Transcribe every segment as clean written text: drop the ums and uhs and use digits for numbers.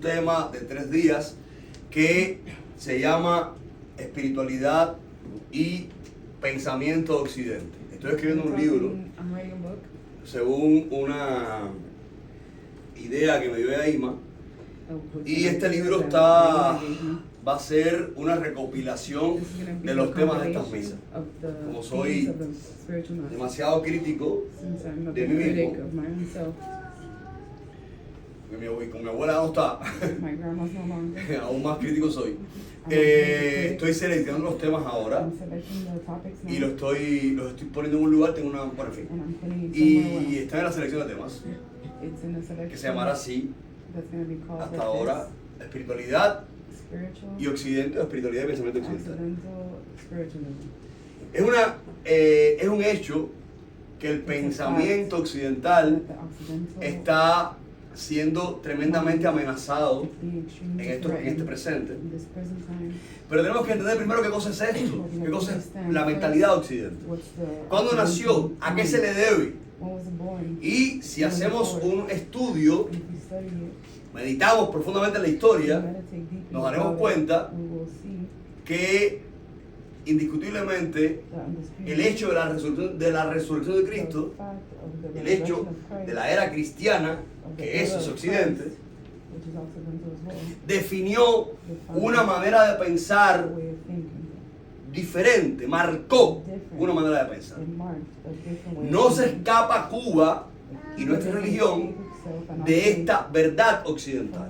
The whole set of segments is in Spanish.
Tema de 3 días que se llama espiritualidad y pensamiento de Occidente. Estoy escribiendo un libro según una idea que me dio Aima, y este libro va a ser una recopilación de los temas de estas misas. Como soy demasiado crítico de mí mismo, con mi abuela no está, aún más crítico soy. Estoy seleccionando los temas ahora y los estoy poniendo en un lugar, tengo una, bueno, en fin. Y está en la selección de temas, que se llamará así, hasta ahora, espiritualidad y Occidente, espiritualidad y pensamiento occidental. Es un hecho que el pensamiento occidental está siendo tremendamente amenazado en este presente. Pero tenemos que entender primero qué cosa es esto, qué cosa es la mentalidad de Occidente. ¿Cuándo nació? ¿A qué se le debe? Y si hacemos un estudio, meditamos profundamente en la historia, nos daremos cuenta que indiscutiblemente el hecho de la resurrección de Cristo, el hecho de la era cristiana, que eso es Occidente, definió una manera de pensar diferente, marcó una manera de pensar. No se escapa Cuba y nuestra religión de esta verdad occidental.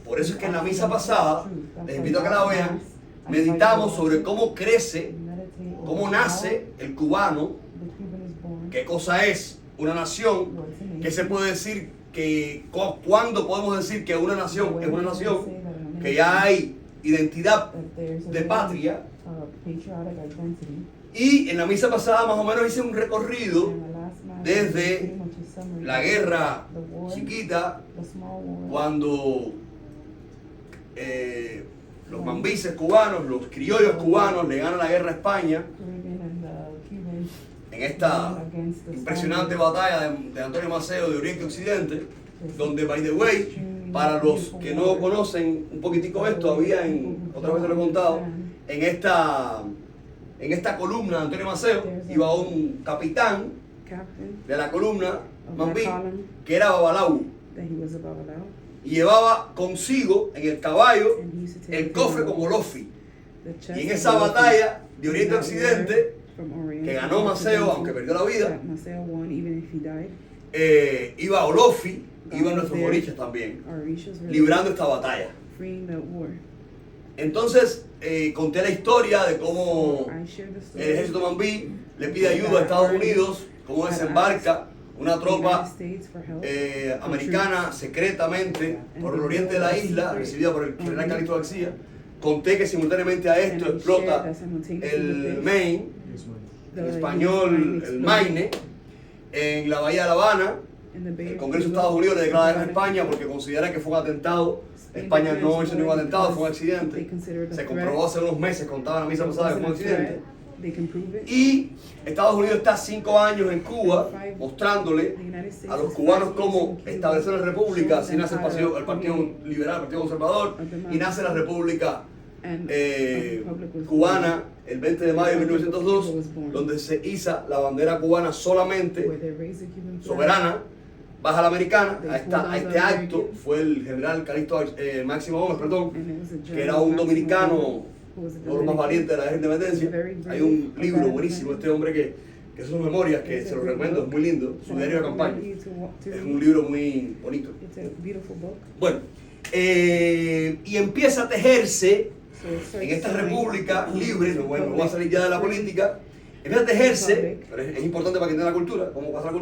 Por eso es que en la misa pasada, les invito a que la vean, meditamos sobre cómo crece, cómo nace el cubano, qué cosa es una nación, qué se puede decir, cuándo podemos decir que una nación es una nación, que ya hay identidad de patria. Y en la misa pasada más o menos hice un recorrido desde la guerra chiquita, cuando los mambises cubanos, los criollos cubanos le ganan la guerra a España en esta impresionante batalla de Antonio Maceo de Oriente y Occidente, donde, by the way, para los que no conocen un poquitico esto, había, otra vez lo he contado, en esta columna de Antonio Maceo iba un capitán de la columna Mambí, que era Babalau, y llevaba consigo en el caballo el cofre con Olofi. Y en esa batalla de Oriente a Occidente, que ganó Maceo, aunque perdió la vida, iba Olofi, iban nuestros orichas también, librando esta batalla. Entonces, conté la historia de cómo el ejército Mambí le pide ayuda a Estados Unidos, cómo desembarca una tropa americana secretamente por el oriente de la isla, recibida por el general Calixto García. Conté que simultáneamente a esto explota el Maine, en español el Maine, en la bahía de La Habana. El Congreso de Estados Unidos le declara guerra a España porque considera que fue un atentado. España no hizo ningún atentado, fue un accidente. Se comprobó hace unos meses, contaba en la misa pasada, que fue un accidente. Y Estados Unidos está 5 años en Cuba mostrándole a los cubanos cómo establecer la república. Así nace el Partido Liberal, el Partido Conservador, y nace la República Cubana el 20 de mayo de 1902, donde se iza la bandera cubana solamente soberana, baja la americana. A este acto fue el general Calixto Máximo Gómez, perdón, que era un dominicano, uno de los más valientes de la guerra de independencia. Hay un libro buenísimo de este hombre que son memorias, que se lo recomiendo, es muy lindo, su diario de campaña. Es un libro muy bonito. Bueno, y empieza a tejerse en esta república libre, bueno, no voy a salir ya de la política, empieza a tejerse, pero es importante para que entienda la cultura, cómo pasa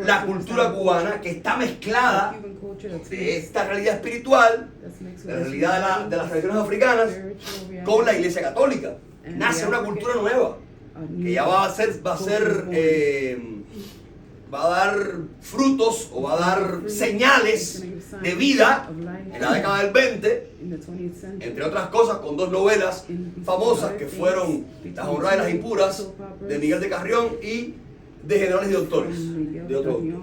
la cultura cubana, que está mezclada de esta realidad espiritual, de la realidad de las religiones africanas, con la Iglesia Católica. Nace una cultura nueva, que ya va a dar frutos o va a dar señales de vida en la década del 20, entre otras cosas con 2 novelas famosas que fueron Las honradas y las impuras de Miguel de Carrión y de Generales y Doctores, de otro autor.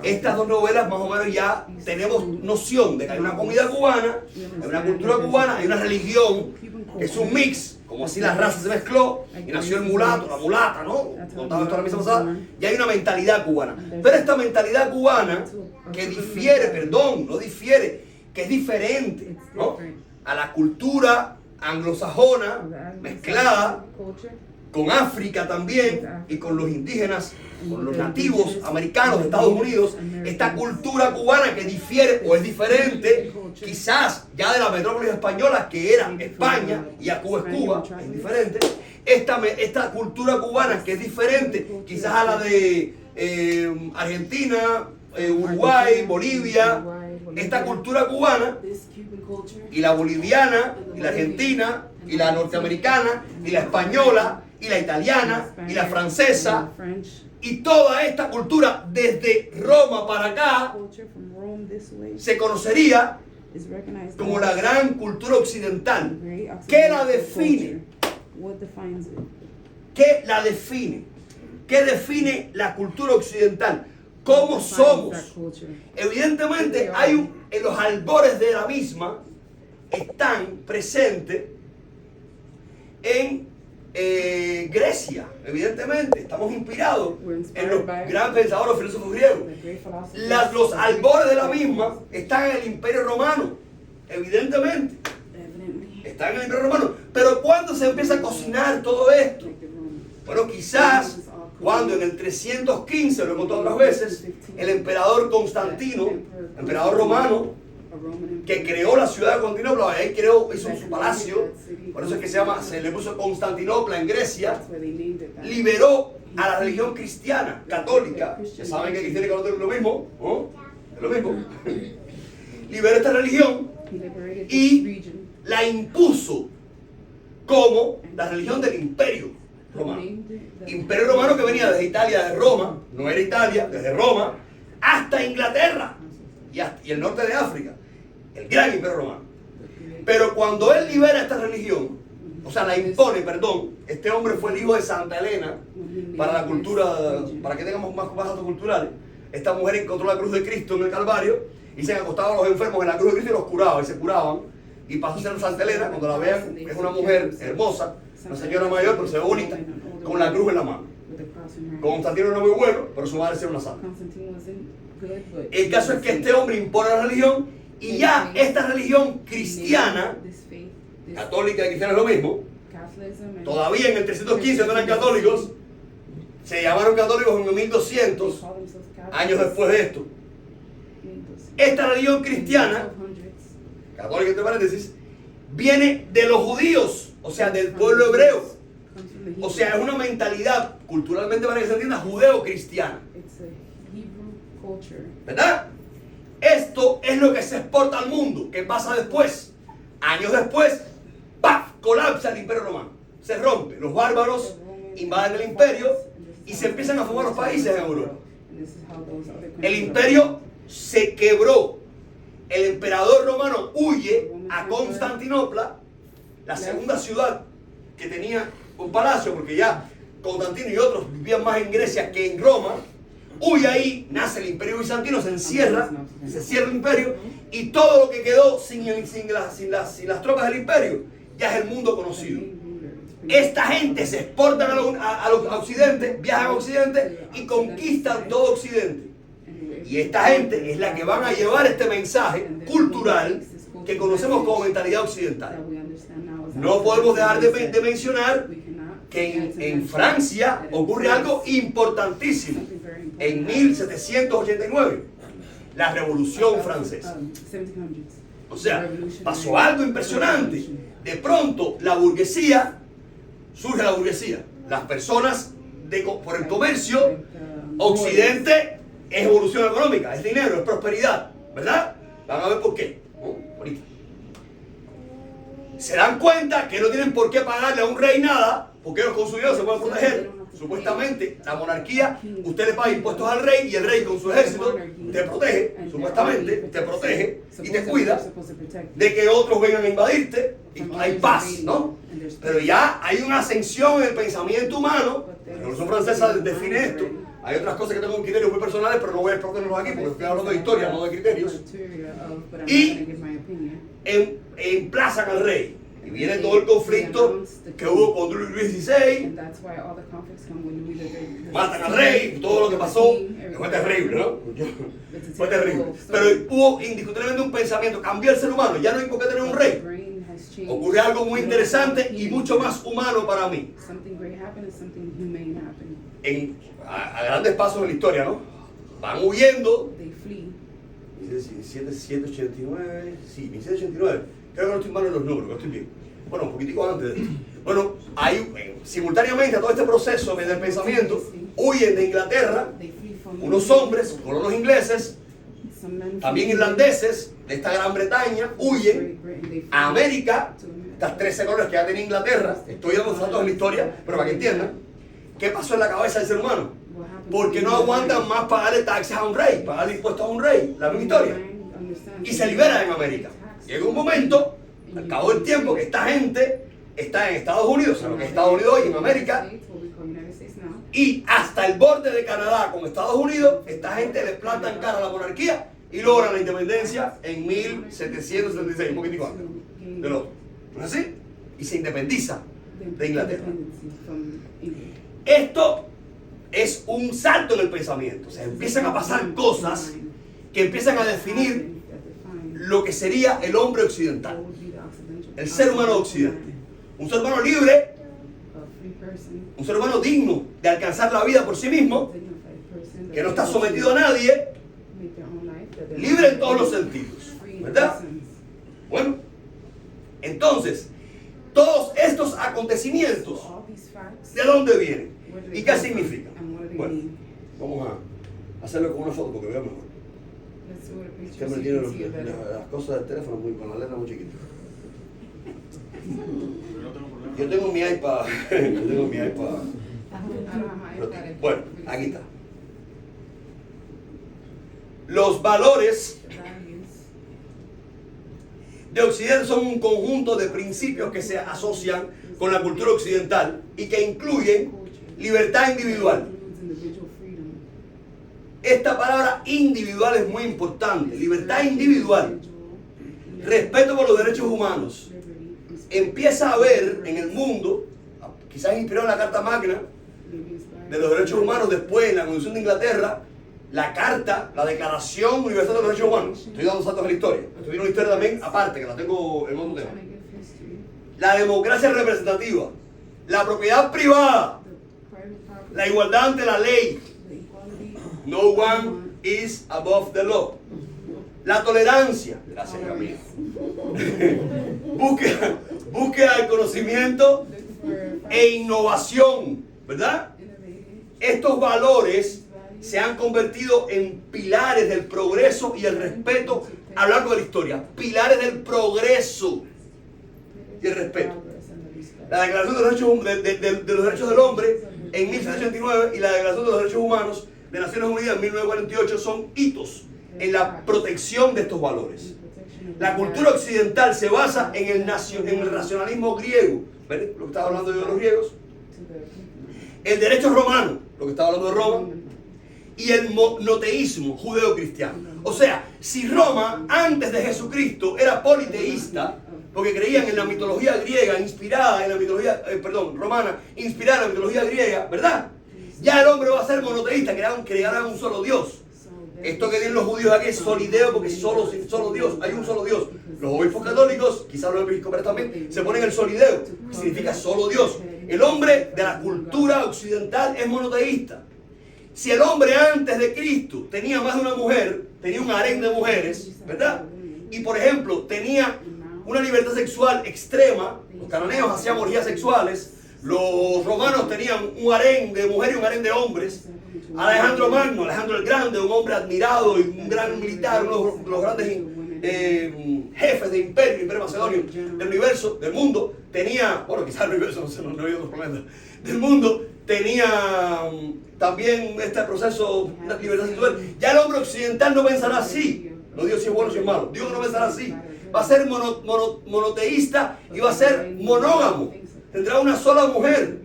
Estas dos novelas más o menos ya tenemos noción de que hay una comunidad cubana, hay una cultura cubana, hay una religión, que es un mix, como así la raza se mezcló y nació el mulato, la mulata, ¿no? Contaba esto la misa pasada, y hay una mentalidad cubana. Pero esta mentalidad cubana que difiere, no difiere, que es diferente, ¿no? A la cultura anglosajona mezclada con África también y con los indígenas, con los nativos americanos de Estados Unidos, esta cultura cubana que difiere o es diferente quizás ya de la metrópolis española que era España y a Cuba es Cuba, es diferente. Esta cultura cubana que es diferente quizás a la de Argentina, Uruguay, Bolivia, esta cultura cubana y la boliviana y la argentina y la norteamericana y la española y la italiana y la francesa y toda esta cultura desde Roma para acá se conocería como la gran cultura occidental. ¿Qué la define? ¿Qué la define? ¿Qué define la cultura occidental? ¿Cómo somos? Evidentemente en los albores de la misma están presentes en Grecia, evidentemente. Estamos inspirados en los grandes pensadores filósofos griegos. Los albores de la misma están en el Imperio Romano, evidentemente. Están en el Imperio Romano. Pero ¿cuándo se empieza a cocinar todo esto? Bueno, quizás cuando en el 315, lo he contado otras veces, el emperador Constantino, emperador romano, que creó la ciudad de Constantinopla, ahí hizo su palacio, por eso es que se le puso Constantinopla en Grecia, liberó a la religión cristiana, católica, ya saben que cristiano y católico es lo mismo, ¿no? Es lo mismo. Liberó esta religión y la impuso como la religión del Imperio Romano. Imperio Romano que venía desde Italia, desde Roma, no era Italia, desde Roma, hasta Inglaterra y el norte de África. El gran Imperio Romano. Pero cuando él libera esta religión, o sea, la impone, perdón, este hombre fue el hijo de Santa Elena, para la cultura, para que tengamos más datos culturales. Esta mujer encontró la cruz de Cristo en el Calvario y se acostaban los enfermos en la cruz de Cristo y los curaba, y se curaban. Y pasó a ser Santa Elena, cuando la vean, es una mujer hermosa, una señora mayor, pero se ve bonita, con la cruz en la mano. Constantino no era muy bueno, pero su madre era una santa. El caso es que este hombre impone la religión y ya esta religión cristiana, católica y cristiana es lo mismo, todavía en el 315 no eran católicos, se llamaron católicos en 1200, años después de esto. Esta religión cristiana, católica entre paréntesis, viene de los judíos, o sea, del pueblo hebreo. O sea, es una mentalidad, culturalmente para que se entienda, judeo-cristiana. ¿Verdad? Esto es lo que se exporta al mundo. ¿Qué pasa después? Años después, ¡paf! Colapsa el Imperio Romano. Se rompe. Los bárbaros invaden el imperio y se empiezan a formar los países en Europa. El imperio se quebró. El emperador romano huye a Constantinopla, la segunda ciudad que tenía un palacio, porque ya Constantino y otros vivían más en Grecia que en Roma. Huye ahí, nace el Imperio Bizantino, se encierra, se cierra el imperio y todo lo que quedó sin las tropas del imperio ya es el mundo conocido. Esta gente se exportan a Occidente, viajan a Occidente y conquistan todo Occidente. Y esta gente es la que van a llevar este mensaje cultural que conocemos como mentalidad occidental. No podemos dejar de mencionar que en Francia ocurre algo importantísimo. En 1789, la Revolución Francesa. O sea, pasó algo impresionante. De pronto, la burguesía, surge la burguesía. Las personas por el comercio, Occidente es evolución económica, es dinero, es prosperidad, ¿verdad? Van a ver por qué. Ahorita. Se dan cuenta que no tienen por qué pagarle a un rey nada, porque ellos con su dinero se pueden proteger. Supuestamente, la monarquía, usted le paga impuestos al rey y el rey con su ejército te protege, supuestamente, te protege y te cuida de que otros vengan a invadirte y hay paz, ¿no? Pero ya hay una ascensión en el pensamiento humano, la Revolución Francesa define esto, Hay otras cosas que tengo criterios muy personales, pero no voy a exponerlos aquí porque estoy hablando de historia, no de criterios. Y emplazan al rey. Y viene todo el conflicto que hubo con Luis XVI. Matan al rey, todo lo que pasó. Fue terrible, ¿no? Fue terrible. Pero hubo indiscutiblemente un pensamiento. Cambió el ser humano. Ya no hay por qué tener un rey. Ocurre algo muy interesante y mucho más humano para mí. A grandes pasos en la historia, ¿no? Van huyendo. 1789. Sí, 1789. Creo que no estoy mal en los números, no estoy bien. Bueno, un poquitico antes de esto. Bueno, hay simultáneamente a todo este proceso del pensamiento, huyen de Inglaterra unos hombres, colonos ingleses, también irlandeses de esta Gran Bretaña, huyen a América, estas 13 colonias que ya tenía Inglaterra. Estoy dando datos en la historia, pero para que entiendan qué pasó en la cabeza del ser humano. Porque no aguantan más pagarle taxes a un rey, pagarle impuestos a un rey, la misma historia. Y se liberan en América. Llega un momento, al cabo del tiempo, que esta gente está en Estados Unidos, en lo que es Estados Unidos hoy, en América, y hasta el borde de Canadá con Estados Unidos, esta gente le planta en cara a la monarquía y logra la independencia en 1776, un poquitico antes del otro. ¿No es así? Y se independiza de Inglaterra. Esto es un salto en el pensamiento. O sea, empiezan a pasar cosas que empiezan a definir lo que sería el hombre occidental, el ser humano occidente. Un ser humano libre, un ser humano digno de alcanzar la vida por sí mismo, que no está sometido a nadie, libre en todos los sentidos, ¿verdad? Bueno, entonces, todos estos acontecimientos, ¿de dónde vienen? ¿Y qué significan? Bueno, vamos a hacerlo con una foto porque veo mejor. Este hombre tiene las cosas del teléfono con la letra muy chiquita. Yo tengo mi iPad. Bueno, aquí está. Los valores de Occidente son un conjunto de principios que se asocian con la cultura occidental y que incluyen libertad individual. Esta palabra individual es muy importante. Libertad individual. Respeto por los derechos humanos. Empieza a haber en el mundo, quizás inspirado en la Carta Magna de los Derechos Humanos, después en la Constitución de Inglaterra, la Carta, la Declaración Universal de los Derechos Humanos. Estoy dando saltos de la historia. Estoy viendo una historia también aparte, que la tengo en otro tema. La democracia representativa, la propiedad privada, la igualdad ante la ley. No one is above the law. La tolerancia, gracias a mí. Búsqueda del conocimiento e innovación, ¿verdad? Estos valores se han convertido en pilares del progreso y el respeto a lo largo de la historia. Pilares del progreso y el respeto. La Declaración de los Derechos del Hombre en 1789 y la Declaración de los Derechos Humanos de Naciones Unidas en 1948 son hitos en la protección de estos valores. La cultura occidental se basa en el racionalismo griego. ¿Ven? Lo que estaba hablando yo de los griegos. El derecho romano, lo que estaba hablando de Roma. Y el monoteísmo judeo-cristiano. O sea, si Roma antes de Jesucristo era politeísta, porque creían en la mitología griega, inspirada en la mitología, romana, inspirada en la mitología griega, ¿verdad? Ya el hombre va a ser monoteísta, crearán un solo Dios. Esto que tienen los judíos aquí es solideo, porque solo Dios, hay un solo Dios. Los obispos católicos, quizás los episcopales también, se ponen el solideo, que significa solo Dios. El hombre de la cultura occidental es monoteísta. Si el hombre antes de Cristo tenía más de una mujer, tenía un harén de mujeres, ¿verdad? Y por ejemplo, tenía una libertad sexual extrema, los cananeos hacían orgías sexuales, los romanos tenían un harén de mujeres y un harén de hombres. Alejandro Magno, Alejandro el Grande, un hombre admirado y un gran militar, uno de los grandes jefes de imperio macedonio del universo, del mundo, tenía, bueno, quizás el universo, no hay otros planetas, del mundo, tenía también este proceso de libertad sexual. Ya el hombre occidental no pensará así. No digo si es bueno o si es malo. Dios no pensará así. Va a ser monoteísta y va a ser monógamo. Tendrá una sola mujer.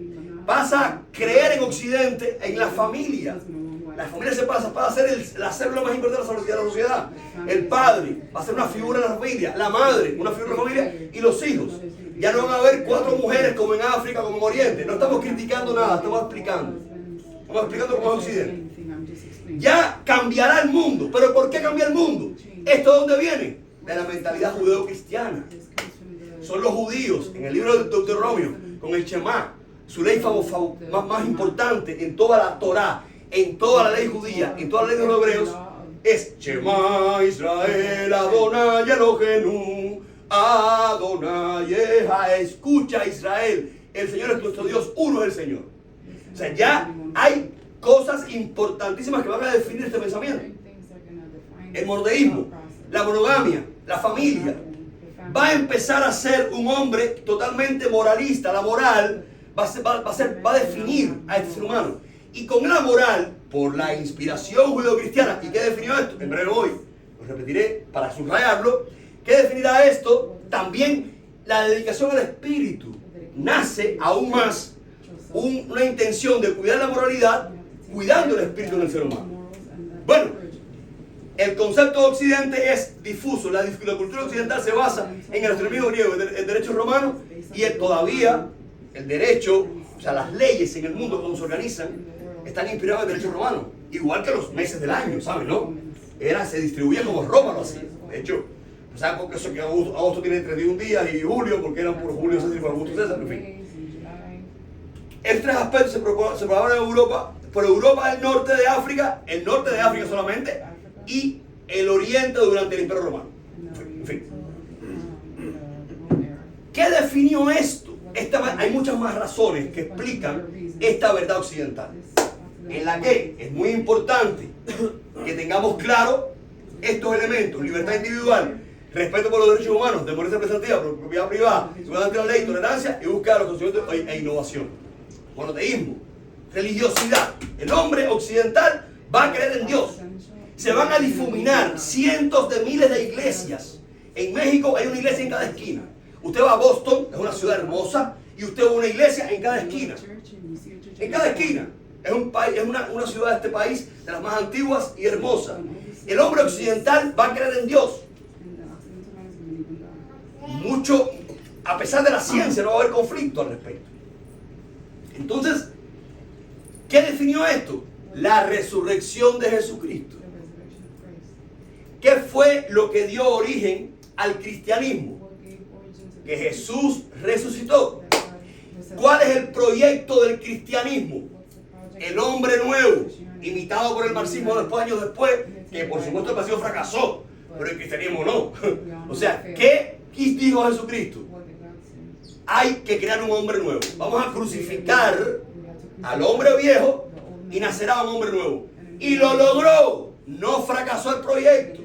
Vas a creer en Occidente, en la familia. La familia se pasa para ser la célula más importante de la sociedad. El padre va a ser una figura en la familia, la madre, una figura en la familia, y los hijos. Ya no van a haber 4 mujeres como en África, como en Oriente. No estamos criticando nada, estamos explicando. Estamos explicando cómo es Occidente. Ya cambiará el mundo. ¿Pero por qué cambia el mundo? ¿Esto de dónde viene? De la mentalidad judeo-cristiana. Son los judíos, en el libro de Deuteronomio, con el Shema, su ley más importante en toda la Torá, en toda la ley judía, en toda la ley de los hebreos, es Shema Israel, Adonai Elohenu, Adonai Echad. Escucha Israel, el Señor es nuestro Dios, uno es el Señor. O sea, ya hay cosas importantísimas que van a definir este pensamiento. El monoteísmo, la monogamia, la familia. Va a empezar a ser un hombre totalmente moralista. La moral va a definir a este ser humano. Y con la moral, por la inspiración judeocristiana, ¿y qué definió esto? En breve hoy, lo repetiré para subrayarlo. ¿Qué definirá esto? También la dedicación al espíritu. Nace aún más una intención de cuidar la moralidad, cuidando el espíritu del ser humano. Bueno, el concepto de Occidente es difuso. La cultura occidental se basa en el astronomismo griego, el derecho romano, y todavía el derecho, o sea, las leyes en el mundo, cómo se organizan, están inspiradas en el derecho romano. Igual que los meses del año, ¿saben? ¿No? Se distribuía como Roma lo hacía. De hecho, ¿saben por qué eso que agosto tiene 31 días y julio? Porque eran por Julio César y por Augusto César, en fin. Estos 3 aspectos se propagan en Europa, por Europa del norte de África, el norte de África solamente, y el oriente durante el Imperio Romano. En fin. ¿Qué definió esto? Hay muchas más razones que explican esta verdad occidental, en la que es muy importante que tengamos claro estos elementos: libertad individual, respeto por los derechos humanos, democracia representativa, propiedad privada, igualdad ante la ley, tolerancia y búsqueda de los conocimientos e innovación. Monoteísmo, religiosidad. El hombre occidental va a creer en Dios. Se van a difuminar cientos de miles de iglesias. En México hay una iglesia en cada esquina. Usted va a Boston, es una ciudad hermosa, y usted va a una iglesia en cada esquina. En cada esquina. Es una ciudad de este país, de las más antiguas y hermosas. El hombre occidental va a creer en Dios. Mucho, a pesar de la ciencia, no va a haber conflicto al respecto. Entonces, ¿qué definió esto? La resurrección de Jesucristo. ¿Qué fue lo que dio origen al cristianismo? Que Jesús resucitó. ¿Cuál es el proyecto del cristianismo? El hombre nuevo, imitado por el marxismo después, años después, que por supuesto el marxismo fracasó, pero el cristianismo no. O sea, ¿qué dijo Jesucristo? Hay que crear un hombre nuevo. Vamos a crucificar al hombre viejo y nacerá un hombre nuevo. Y lo logró. No fracasó el proyecto,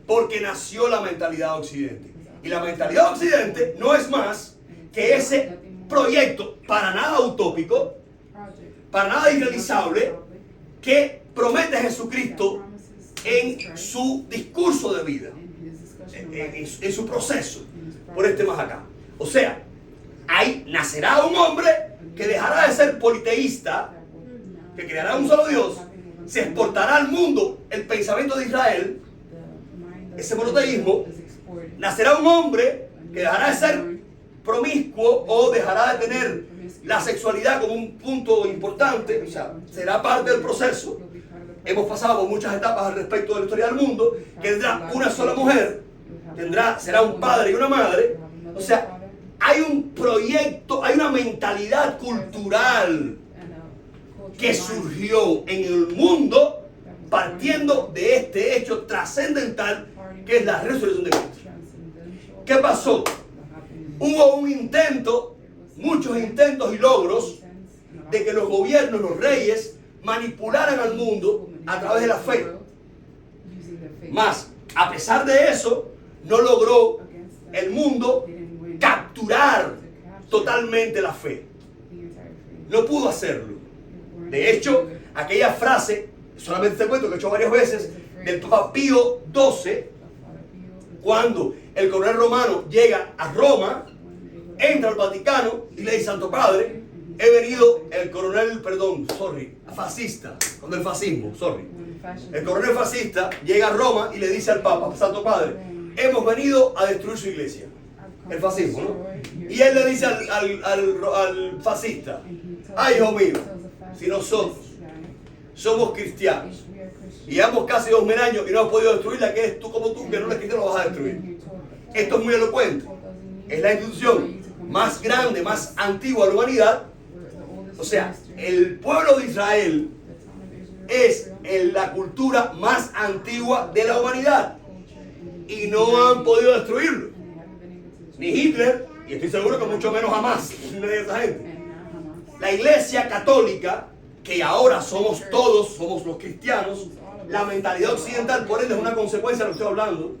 porque nació la mentalidad occidente. Y la mentalidad occidente no es más que ese proyecto para nada utópico, para nada irrealizable, que promete Jesucristo en su discurso de vida, en su proceso, por más acá. O sea, ahí nacerá un hombre que dejará de ser politeísta, que creará un solo Dios, se exportará al mundo el pensamiento de Israel, ese monoteísmo. Nacerá un hombre que dejará de ser promiscuo o dejará de tener la sexualidad como un punto importante, o sea, será parte del proceso. Hemos pasado por muchas etapas al respecto de la historia del mundo, que tendrá una sola mujer, será un padre y una madre. O sea, hay un proyecto, hay una mentalidad cultural que surgió en el mundo partiendo de este hecho trascendental que es la resurrección de Cristo. ¿Qué pasó? Hubo un intento, muchos intentos y logros de que los gobiernos, los reyes, manipularan al mundo a través de la fe. Más, a pesar de eso, no logró el mundo capturar totalmente la fe. No pudo hacerlo. De hecho, aquella frase, solamente te cuento que he hecho varias veces, del Papa Pío XII, cuando el coronel romano llega a Roma, entra al Vaticano y le dice: Santo Padre, he venido, fascista, con el fascismo, el coronel fascista llega a Roma y le dice al Papa, Santo Padre, hemos venido a destruir su iglesia. El fascismo, ¿no? Y él le dice al fascista, ay, hijo mío, si nosotros somos cristianos y llevamos casi 2000 años y no hemos podido destruirla, que es tú como tú, que no eres cristiano, lo vas a destruir. Esto es muy elocuente. Es la institución más grande, más antigua de la humanidad. O sea, el pueblo de Israel es la cultura más antigua de la humanidad y no han podido destruirlo. Ni Hitler, y estoy seguro que mucho menos Hamas, ni de esa gente. La iglesia católica, que ahora somos todos, somos los cristianos, la mentalidad occidental, por ende es una consecuencia de lo que estoy hablando,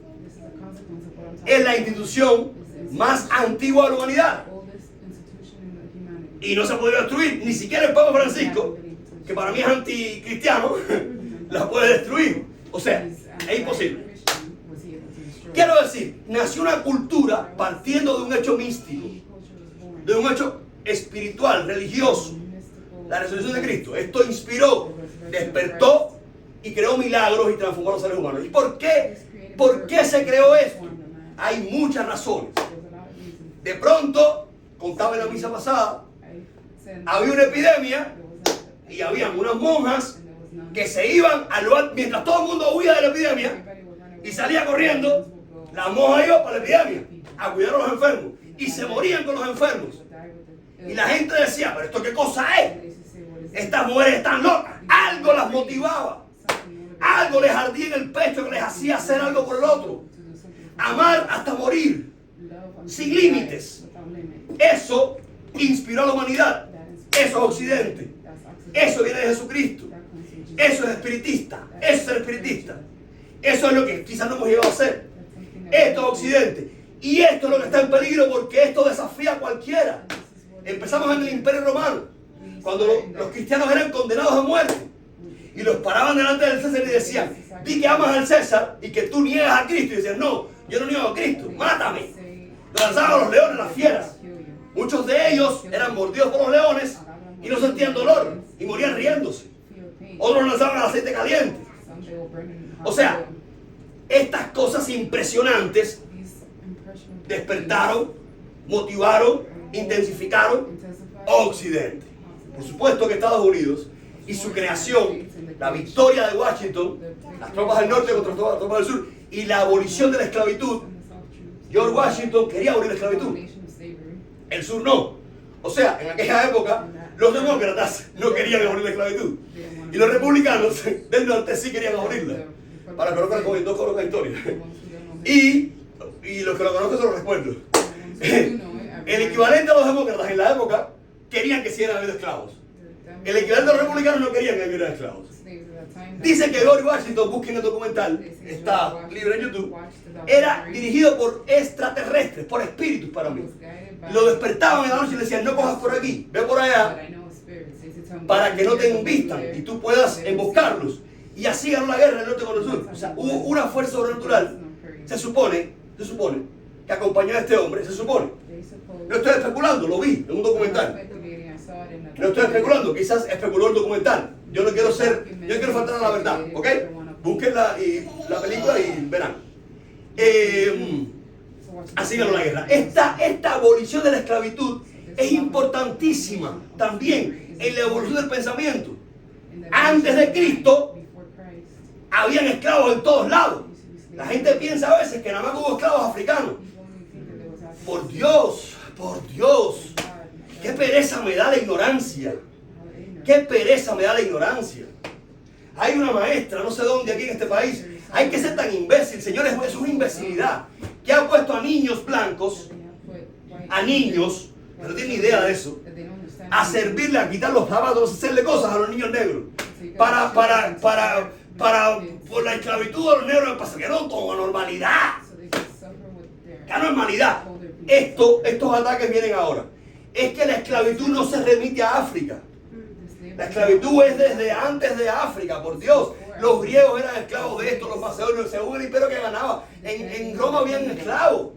es la institución más antigua de la humanidad. Y no se ha podido destruir, ni siquiera el Papa Francisco, que para mí es anticristiano, la puede destruir. O sea, es imposible. Quiero decir, nació una cultura partiendo de un hecho místico, de un hecho espiritual, religioso, la resurrección de Cristo. Esto inspiró, despertó y creó milagros y transformó a los seres humanos. ¿Y por qué? ¿Por qué se creó esto? Hay muchas razones. De pronto, contaba en la misa pasada, había una epidemia y habían unas monjas que se iban al lugar, mientras todo el mundo huía de la epidemia y salía corriendo, la monja iba para la epidemia a cuidar a los enfermos y se morían con los enfermos. Y la gente decía, pero ¿esto qué cosa es? Estas mujeres están locas. Algo las motivaba, algo les ardía en el pecho que les hacía hacer algo por el otro. Amar hasta morir, sin límites. Eso inspiró a la humanidad. Eso es Occidente. Eso viene de Jesucristo. Eso es espiritista. Eso es ser espiritista. Eso es lo que quizás no hemos llegado a hacer. Esto es Occidente. Y esto es lo que está en peligro porque esto desafía a cualquiera. Empezamos en el Imperio Romano, cuando los cristianos eran condenados a muerte. Y los paraban delante del César y decían, di que amas al César y que tú niegas a Cristo. Y decían, no, yo no niego a Cristo, mátame. Lo lanzaban a los leones, las fieras. Muchos de ellos eran mordidos por los leones y no sentían dolor y morían riéndose. Otros lanzaban al aceite caliente. O sea, estas cosas impresionantes despertaron, motivaron, intensificaron Occidente. Por supuesto que Estados Unidos y su creación, la victoria de Washington, las tropas del norte contra las tropas del sur y la abolición de la esclavitud. George Washington quería abolir la esclavitud, el sur no. O sea, en aquella época los demócratas no querían abolir la esclavitud y los republicanos del norte sí querían abolirla. Para que no conozcan la historia. Y los que lo conocen se lo recuerdo. El equivalente a los demócratas en la época querían que siguieran habiendo esclavos. El equivalente a los republicanos no querían que hubiera esclavos. Dice que George Washington, busquen el documental, está libre en YouTube, era dirigido por extraterrestres, por espíritus para mí. Lo despertaban en la noche y le decían, no cojas por aquí, ve por allá, para que no te invistan y tú puedas emboscarlos. Y así ganó la guerra del norte con el sur. O sea, hubo una fuerza sobrenatural, se supone, que acompañó a este hombre, se supone. No estoy especulando, lo vi en un documental. No estoy especulando, quizás especuló el documental. Yo no quiero faltar a la verdad, ¿ok? Busquen la película y verán. Así ganó la guerra. Esta abolición de la esclavitud es importantísima también en la evolución del pensamiento. Antes de Cristo habían esclavos en todos lados. La gente piensa a veces que nada más hubo esclavos africanos. Por Dios, qué pereza me da la ignorancia. Qué pereza me da la ignorancia. Hay una maestra, no sé dónde, aquí en este país. Hay que ser tan imbécil, señores, es una imbecilidad. Que ha puesto a niños blancos, a niños, que no tienen idea de eso, a servirle, a quitar los zapatos, a hacerle cosas a los niños negros. Por la esclavitud de los negros, que no con anormalidad. ¿Qué anormalidad? Estos ataques vienen ahora. Es que la esclavitud no se remite a África. La esclavitud es desde antes de África, por Dios. Los griegos eran esclavos de esto, los macedonios, según el imperio que ganaba. En Roma habían esclavos.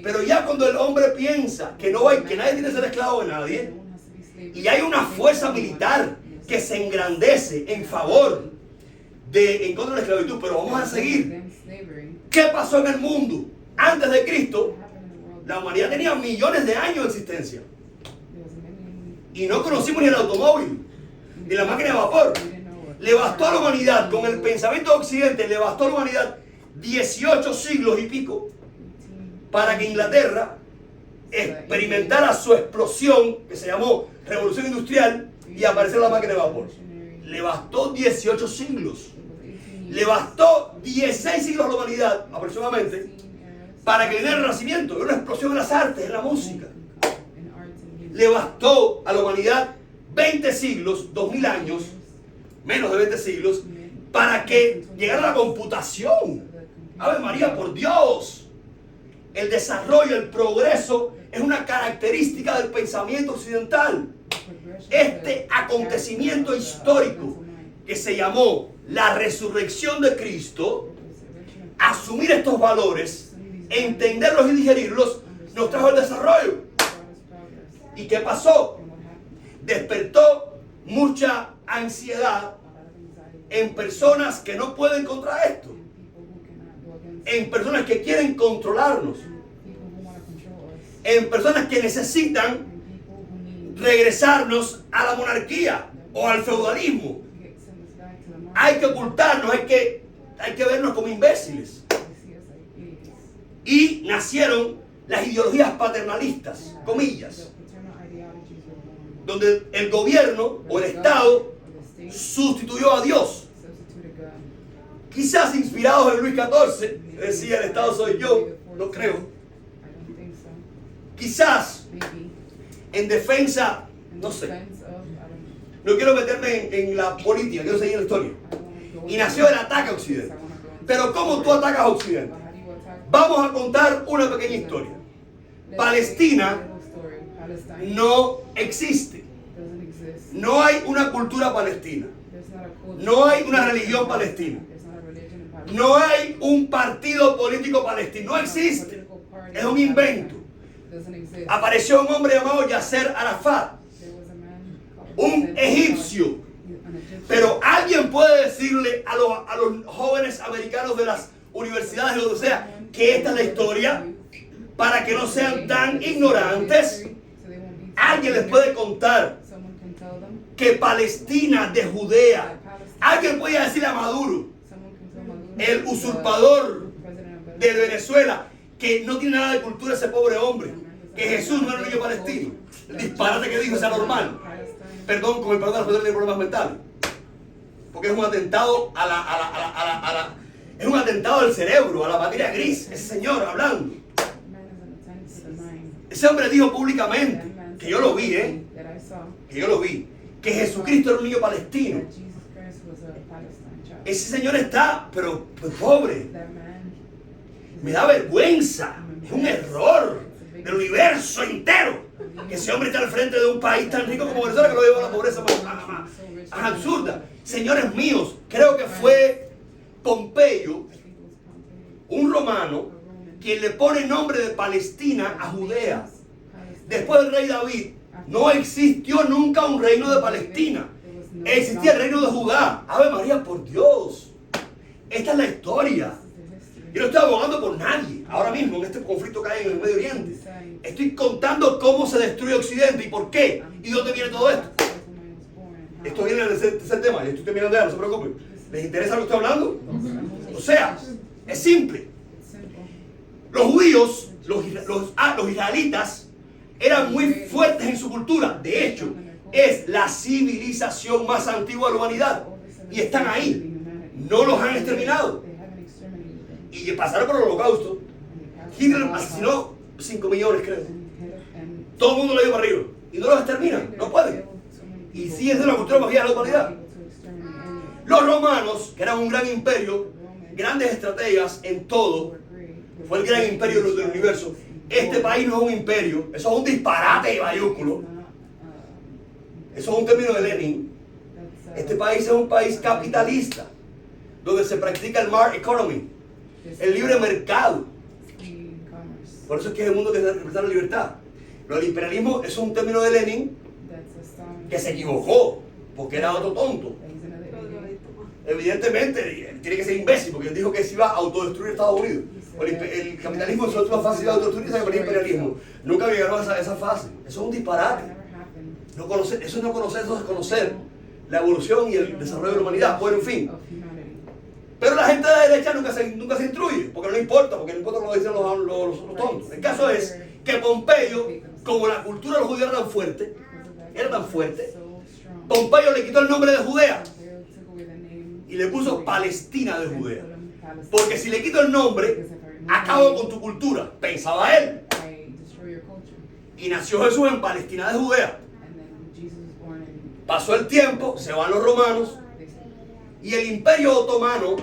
Pero ya cuando el hombre piensa que nadie tiene que ser esclavo de nadie, y hay una fuerza militar que se engrandece en favor en contra de la esclavitud. Pero vamos a seguir. ¿Qué pasó en el mundo? Antes de Cristo, la humanidad tenía millones de años de existencia. Y no conocimos ni el automóvil, ni la máquina de vapor. Le bastó a la humanidad, con el pensamiento de Occidente, le bastó a la humanidad 18 siglos y pico para que Inglaterra experimentara su explosión, que se llamó Revolución Industrial, y apareció la máquina de vapor. Le bastó 18 siglos. Le bastó 16 siglos a la humanidad, aproximadamente, para que viniera el Renacimiento, una explosión en las artes, en la música. Le bastó a la humanidad 20 siglos, 2000 años, menos de 20 siglos, para que llegara la computación. Ave María, por Dios. El desarrollo, el progreso es una característica del pensamiento occidental. Este acontecimiento histórico que se llamó la resurrección de Cristo, asumir estos valores, entenderlos y digerirlos, nos trajo el desarrollo. ¿Y qué pasó? Despertó mucha ansiedad en personas que no pueden contra esto, en personas que quieren controlarnos, en personas que necesitan regresarnos a la monarquía o al feudalismo. Hay que ocultarnos, hay que vernos como imbéciles. Y nacieron las ideologías paternalistas, comillas, donde el gobierno o el Estado sustituyó a Dios. Quizás inspirados en Luis XIV, decía el Estado soy yo, no creo. Quizás en defensa, no sé. No quiero meterme en la política, quiero seguir en la historia. Y nació el ataque a Occidente. Pero ¿cómo tú atacas a Occidente? Vamos a contar una pequeña historia. Palestina no existe. No hay una cultura palestina. No hay una religión palestina. No hay un partido político palestino. No existe. Es un invento. Apareció un hombre llamado Yasser Arafat, un egipcio. Pero alguien puede decirle a los jóvenes americanos de las universidades, o sea, que esta es la historia, para que no sean tan ignorantes. Alguien les puede contar que Palestina de Judea, alguien puede decirle a Maduro, el usurpador de Venezuela, que no tiene nada de cultura ese pobre hombre, que Jesús no era un niño palestino. El disparate que dijo es anormal. Perdón, con el perdón de los problemas mentales. Porque es un atentado es un atentado al cerebro, a la materia gris. Ese señor hablando. Ese hombre dijo públicamente, que yo lo vi, que yo lo vi, que Jesucristo era un niño palestino. Ese señor está, pero pues, pobre. Me da vergüenza. Es un error del universo entero que ese hombre está al frente de un país tan rico como Venezuela, que lo lleva a la pobreza más absurda. Señores míos, creo que fue Pompeyo, un romano, quien le pone el nombre de Palestina a Judea. Después del rey David, no existió nunca un reino de Palestina. Existía el reino de Judá. Ave María, por Dios. Esta es la historia. Yo no estoy abogando por nadie ahora mismo en este conflicto que hay en el Medio Oriente. Estoy contando cómo se destruye Occidente y por qué y dónde viene todo esto. Esto viene del tercer tema. Yo estoy terminando ya, no se preocupen. ¿Les interesa lo que estoy hablando? O sea, es simple. Los judíos, los israelitas, eran muy fuertes en su cultura. De hecho, es la civilización más antigua de la humanidad. Y están ahí. No los han exterminado. Y pasaron por el holocausto. Hitler asesinó 5 millones, creo. Todo el mundo le dio para arriba. Y no los exterminan, no pueden. Y sigue siendo la cultura más vieja de la humanidad. Los romanos, que eran un gran imperio, grandes estrategas en todo, fue el gran imperio del universo. Este país no es un imperio, eso es un disparate de mayúsculo. Eso es un término de Lenin. Este país es un país capitalista, donde se practica el market economy, el libre mercado. Por eso es que es el mundo que representa la libertad. Pero el imperialismo es un término de Lenin que se equivocó, porque era otro tonto. Evidentemente, tiene que ser imbécil, porque él dijo que se iba a autodestruir Estados Unidos. El capitalismo es otra fase de autodestruirse, el imperialismo. Nunca llegaron a esa fase. Eso es un disparate. No conocer, eso es no conocer, eso es conocer la evolución y el desarrollo de la humanidad. Bueno, en fin. Pero la gente de la derecha nunca se instruye, porque no le importa, porque no importa lo que dicen los tontos. El caso es que Pompeyo, como la cultura de los judíos era tan fuerte, Pompeyo le quitó el nombre de Judea y le puso Palestina de Judea. Porque si le quito el nombre, acabo con tu cultura, pensaba él. Y nació Jesús en Palestina de Judea. Pasó el tiempo, se van los romanos, y el imperio otomano,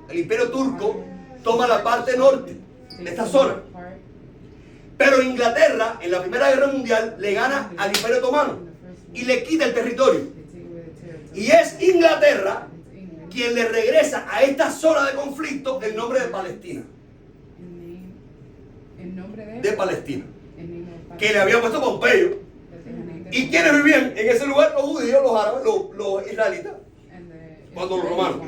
el imperio turco, toma la parte norte de esta zona. Pero Inglaterra, en la Primera Guerra Mundial, le gana al imperio otomano y le quita el territorio. Y es Inglaterra quien le regresa a esta zona de conflicto el nombre de Palestina. De Palestina. Que le había puesto Pompeyo. ¿Y quiénes vivían en ese lugar? Los judíos, los árabes, los israelitas. Cuando los romanos.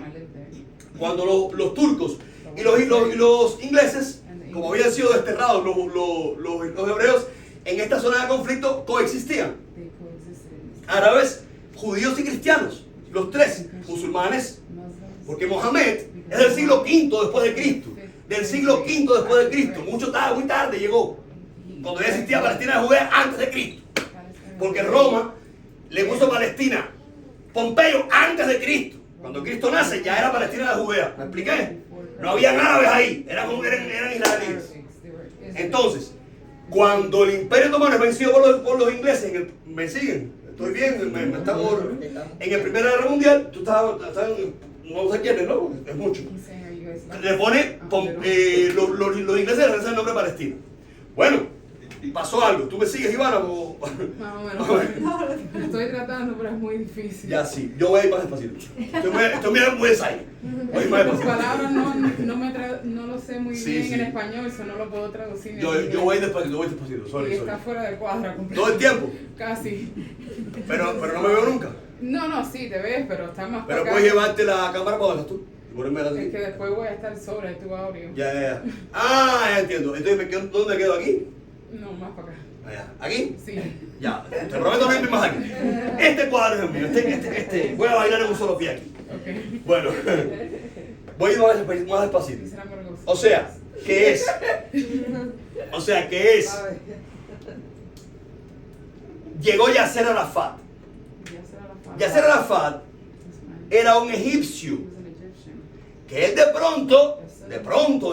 Cuando los turcos y los ingleses, como habían sido desterrados los hebreos, en esta zona de conflicto coexistían. Árabes, judíos y cristianos. Los tres, musulmanes. Porque Mohammed es del siglo V después de Cristo. Del siglo V después de Cristo. Muy tarde llegó. Cuando ya existía Palestina de Judea antes de Cristo. Porque Roma le puso Palestina. Pompeyo antes de Cristo. Cuando Cristo nace ya era Palestina de Judea. ¿Me expliqué? No habían árabes ahí. Eran israelíes. Entonces, cuando el imperio otomano es vencido por los ingleses, ¿me siguen? Estoy bien, estamos en el Primera Guerra Mundial. Tú estás no sé quién es, ¿no? Es mucho. Le pone, los ingleses le regresan el nombre de Palestina. Bueno, pasó algo. ¿Tú me sigues, Ivana? Más o menos. Estoy tratando, pero es muy difícil. Ya sí, yo voy a ir más despacito. Estoy mirando muy ensayo. Voy a ir más Las despacito. palabras no lo sé muy bien en español, eso no lo puedo traducir. Yo voy despacito, sorry. Está fuera de cuadra. ¿Todo el tiempo? Casi. Pero no me veo nunca. No, sí, te ves, pero está más Pero para puedes acá. llevarte la cámara para donde estás tú. Y ponerme así. Es que después voy a estar sobre tu audio. Ya. Ah, ya entiendo. Entonces, ¿dónde me quedo aquí? No, más para acá. Allá. ¿Aquí? Sí. Ya. Te prometo no irme más aquí. Este cuadro es el mío. Voy a bailar en un solo pie aquí. Ok. Bueno. Voy a ir más despacito. Será vergonzoso. O sea, ¿qué es? Llegó Yasser Arafat. Yasser Arafat era un egipcio que él de pronto, de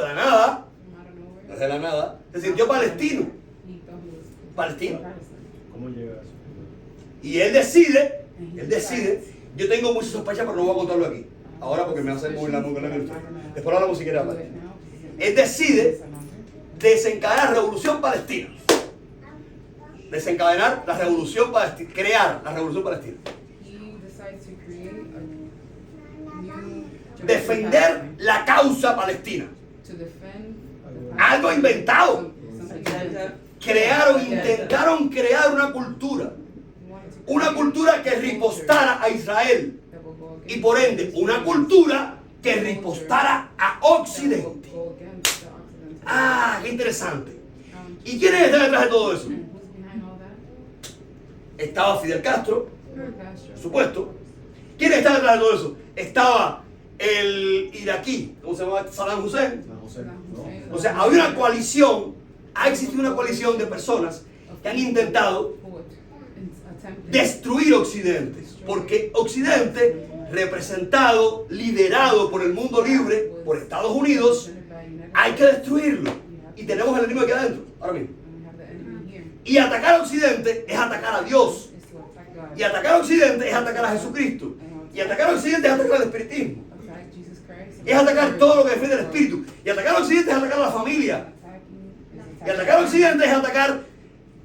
la nada, desde la nada, se sintió palestino. ¿Cómo llega eso? Y él decide, yo tengo muchas sospechas, pero no voy a contarlo aquí. Ahora porque me hace muy la después hablamos si quiere hablar. Él decide desencadenar la revolución palestina. Desencadenar la revolución palestina, crear la revolución palestina. Defender la causa palestina. Algo inventado. Intentaron crear una cultura que ripostara a Israel y por ende una cultura que ripostara a Occidente. Ah, qué interesante. ¿Y quiénes están detrás de todo eso? Estaba Fidel Castro, por supuesto. ¿Quiénes están detrás de todo eso? Estaba el iraquí, ¿cómo se llama? Saddam Hussein. O sea, había una coalición, ha existido una coalición de personas que han intentado destruir Occidente, porque Occidente, representado, liderado por el mundo libre, por Estados Unidos, hay que destruirlo. Y tenemos el enemigo aquí adentro, ahora mismo. Y atacar a Occidente es atacar a Dios. Y atacar a Occidente es atacar a Jesucristo. Y atacar a Occidente es atacar al espiritismo. Es atacar todo lo que defiende el espíritu. Y atacar a Occidente es atacar a la familia. Y atacar a Occidente es atacar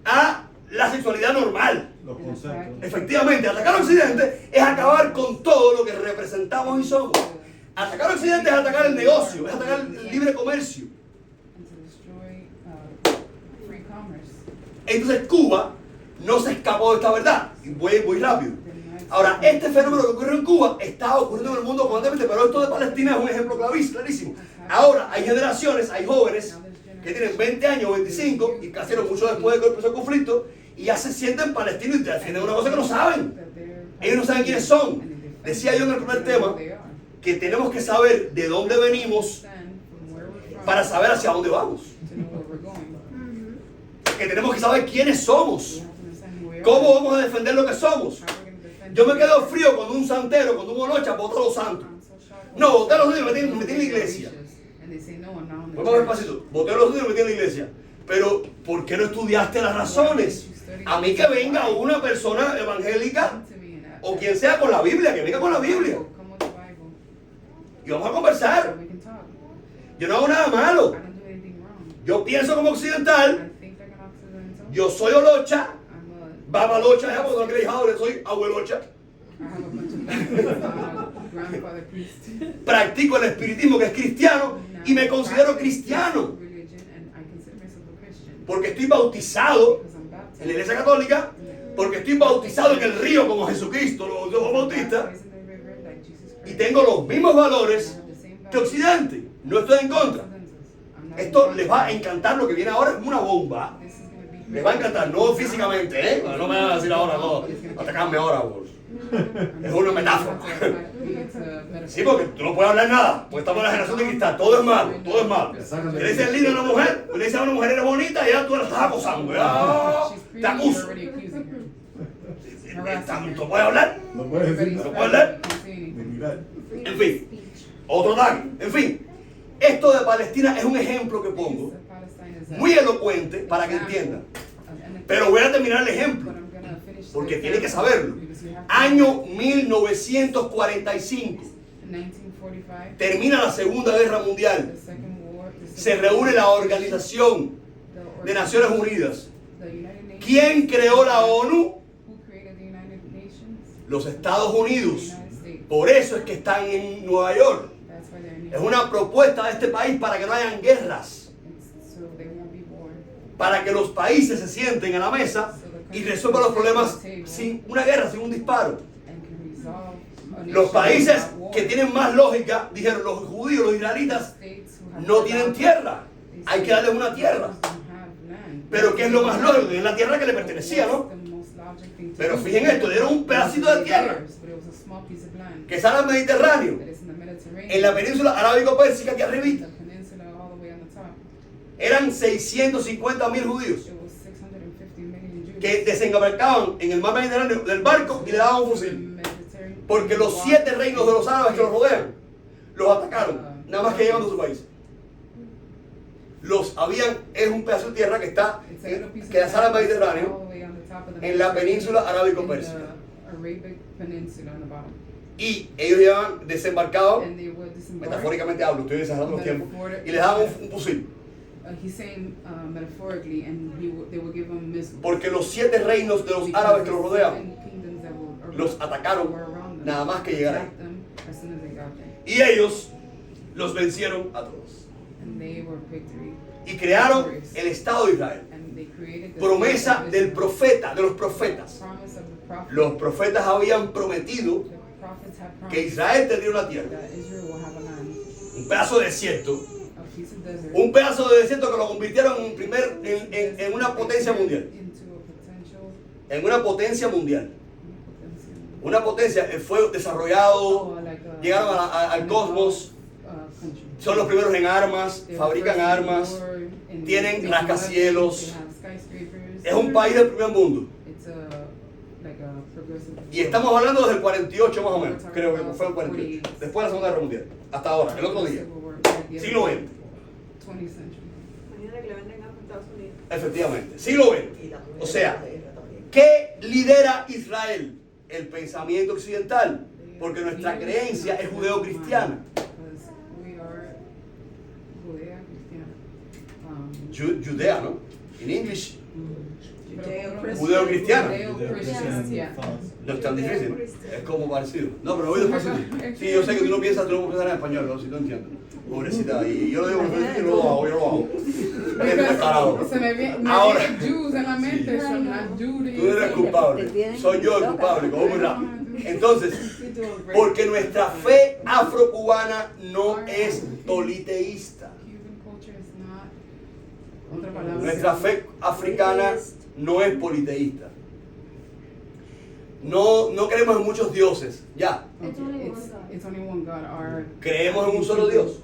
a la sexualidad normal. Los conceptos. Efectivamente, atacar a Occidente es acabar con todo lo que representamos y somos. Atacar a Occidente es atacar el negocio, es atacar el libre comercio. Entonces Cuba no se escapó de esta verdad. Y voy rápido. Ahora, este fenómeno que ocurrió en Cuba está ocurriendo en el mundo constantemente, pero esto de Palestina es un ejemplo clarísimo. Ahora, hay generaciones, hay jóvenes que tienen 20 años, 25, y nacieron mucho después de que empezó el conflicto, y ya se sienten palestinos y te defienden una cosa que no saben. Ellos no saben quiénes son. Decía yo en el primer tema que tenemos que saber de dónde venimos para saber hacia dónde vamos. Que tenemos que saber quiénes somos. ¿Cómo vamos a defender lo que somos? Yo me quedo frío cuando un santero, cuando un olocha bota a los santos. No, boté a los judíos y me metí en la iglesia. Vamos a ver despacito. Boté a los judíos y me metí en la iglesia. Pero, ¿por qué no estudiaste las razones? A mí que venga una persona evangélica o quien sea con la Biblia, que venga con la Biblia. Y vamos a conversar. Yo no hago nada malo. Yo pienso como occidental. Yo soy olocha. Babalocha, ya porque no queréis ahora, soy abuelocha. Practico el espiritismo que es cristiano y me considero cristiano. Porque estoy bautizado en la iglesia católica, porque estoy bautizado en el río como Jesucristo, los bautistas, y tengo los mismos valores que Occidente. No estoy en contra. Esto les va a encantar, lo que viene ahora es una bomba. Les va a encantar, no físicamente, ¿eh? No me van a decir ahora, no, atacarme ahora, vos. Es una metáfora. Sí, porque tú no puedes hablar nada, porque estamos en la generación de cristal, todo es malo, todo es malo. Le dices lindo a una mujer, le dices a una mujer eres bonita y ya tú la estás acosando, ya te acuso. ¿No puedes hablar? No puedes decir nada. ¿No puedes hablar? En fin, otro ataque. En fin, esto de Palestina es un ejemplo que pongo, muy elocuente para que entiendan. Pero voy a terminar el ejemplo, porque tienen que saberlo. Año 1945. Termina la Segunda Guerra Mundial. Se reúne la Organización de Naciones Unidas. ¿Quién creó la ONU? Los Estados Unidos. Por eso es que están en Nueva York. Es una propuesta de este país para que no hayan guerras. Para que los países se sienten a la mesa y resuelvan los problemas sin una guerra, sin un disparo. Los países que tienen más lógica, dijeron los judíos, los israelitas, no tienen tierra. Hay que darles una tierra. Pero ¿qué es lo más lógico? Es la tierra que le pertenecía, ¿no? Pero fíjense esto, dieron un pedacito de tierra que sale al Mediterráneo, en la península arábico-pérsica, aquí arribita. Eran 650.000 judíos que desembarcaban en el mar Mediterráneo del barco y le daban un fusil. Porque los 7 reinos de los árabes que los rodean los atacaron, nada más que llegando a su país. Es un pedazo de tierra que está, que da sale al Mediterráneo, en la península arábico-pérsica. Y ellos llevaban desembarcado, metafóricamente hablo, estoy exagerando los tiempos, y les daban un fusil. Porque los 7 reinos de los árabes que los rodeaban los atacaron nada más que llegar ahí. Y ellos los vencieron a todos. Y crearon el Estado de Israel. Promesa del profeta, de los profetas. Los profetas habían prometido que Israel tendría una tierra. Un pedazo de desierto. Un pedazo de desierto que lo convirtieron en una potencia mundial. En una potencia mundial. Una potencia, fue desarrollado, llegaron al cosmos, son los primeros en armas, fabrican armas, tienen rascacielos. Es un país del primer mundo. Y estamos hablando desde el 48 más o menos, creo que fue el 48, después de la Segunda Guerra Mundial, hasta ahora, el otro día, siglo XX. Efectivamente, siglo XX. O sea, ¿qué lidera Israel? El pensamiento occidental, porque nuestra creencia es judeo-cristiana. Judea, ¿no? En inglés, judeo-cristiana. No es tan difícil, es como parecido. No, pero voy despacito. Sí, yo sé que tú no piensas en español, ¿no? Si tú entiendes. Pobrecita, y yo lo digo porque yo lo hago. Se me viene Jews en la mente, son las Judy. Tú eres culpable, soy yo el culpable, como muy rápido. Entonces, porque nuestra fe afrocubana no es politeísta. Nuestra fe africana no es politeísta. No creemos en muchos dioses. Ya. Creemos en un solo Dios.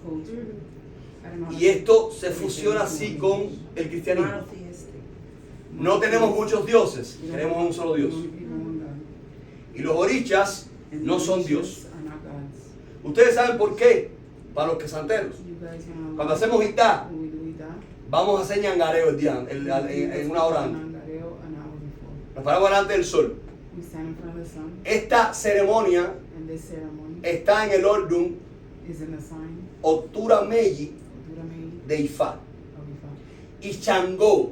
Y esto se fusiona así con el cristianismo. No tenemos muchos dioses, creemos en un solo Dios. Y los orichas no son Dios. Ustedes saben por qué. Para los quesanteros, cuando hacemos itá, vamos a hacer ñangareo en una hora antes. Nos paramos delante del sol. Esta ceremonia está en el Ordun Otura Meji de Ifá. Y Changó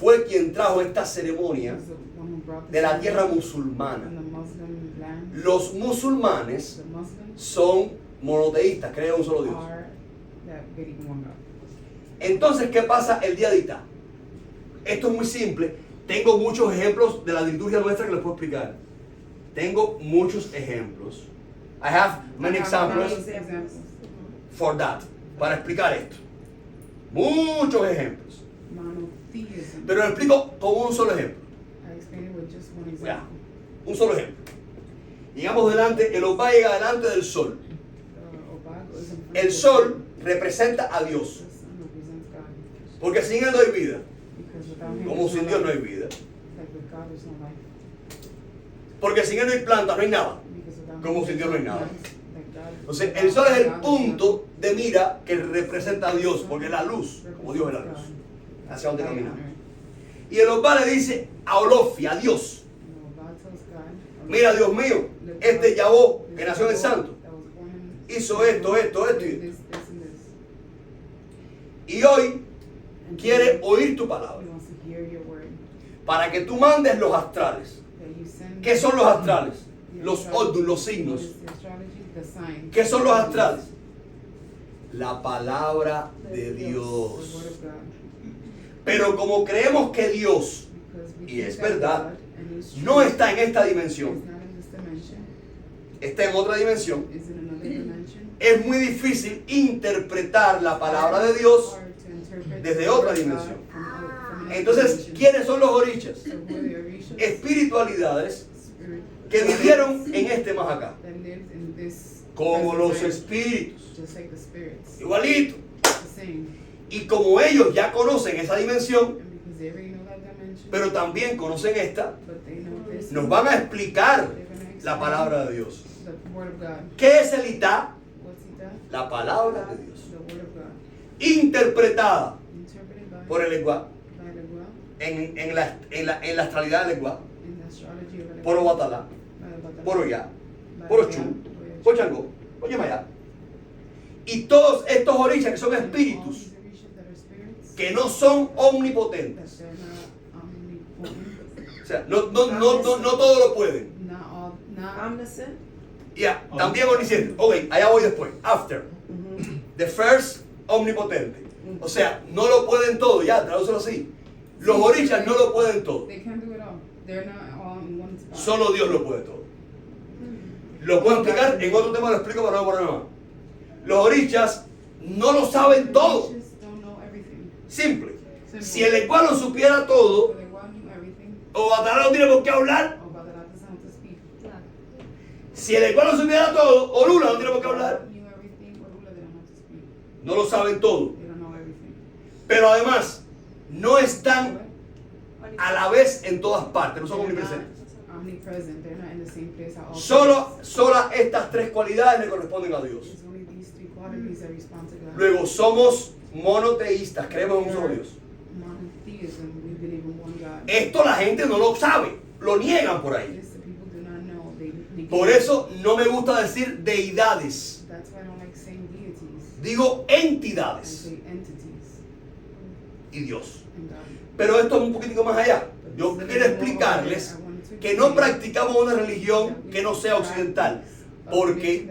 fue quien trajo esta ceremonia de la tierra musulmana. Los musulmanes son monoteístas, creen en un solo Dios. Entonces, ¿qué pasa el día de Itá? Esto es muy simple. Tengo muchos ejemplos de la liturgia nuestra que les puedo explicar. Tengo muchos ejemplos. I have many examples for that. Para explicar esto. Muchos ejemplos. Pero lo explico con un solo ejemplo. Ya, un solo ejemplo. Llegamos delante, el Obá llega delante del sol. El sol representa a Dios. Porque sin él no hay vida. Como sin Dios no hay vida. Porque sin él no hay planta, no hay nada. Como sin Dios no hay nada. Entonces, el sol es el punto de mira que representa a Dios, porque es la luz, como Dios es la luz, hacia donde caminamos. Y el Obá le dice a Olofi, a Dios: mira, Dios mío, este Yahó que nació en el santo hizo esto y esto. Y hoy quiere oír tu palabra para que tú mandes los astrales. ¿Qué son los astrales? Los Ordun, los signos. ¿Qué son los astrales? La palabra de Dios. Pero como creemos que Dios, y es verdad, no está en esta dimensión, está en otra dimensión, es muy difícil interpretar la palabra de Dios desde otra dimensión. Entonces, ¿quiénes son los orichas? Espiritualidades que vivieron en este más acá, como los espíritus, igualito. Y como ellos ya conocen esa dimensión, pero también conocen esta, nos van a explicar la palabra de Dios. ¿Qué es el Itá? La palabra de Dios, interpretada por el Eguá, en la astralidad del Eguá, por Obatalá, por Oyá, por Ochún, por Changó, por Yemayá. Y todos estos orichas que son espíritus, que no son omnipotentes. O sea, no todos lo pueden. Ya, también omnisciente. Ok, allá voy después. After. The first, omnipotente. O sea, no lo pueden todo. Ya, tradúcelo así. Los orichas no lo pueden todo. Solo Dios lo puede todo. Lo puedo explicar, en otro tema lo explico para no ponerme más. Los orichas no lo saben todo. Simple. Si el Eguá lo supiera todo, Obatalá no tiene por qué hablar. Si el Eguá lo supiera todo, Orula no tiene por qué hablar. No lo saben todo. Pero además, no están a la vez en todas partes, no son omnipresentes. Solo estas tres cualidades le corresponden a Dios. Luego, somos monoteístas, creemos en un solo Dios. Esto la gente no lo sabe, lo niegan por ahí. Por eso no me gusta decir deidades. Digo entidades. Y Dios. Pero esto es un poquitico más allá. Yo quiero explicarles que no practicamos una religión que no sea occidental, porque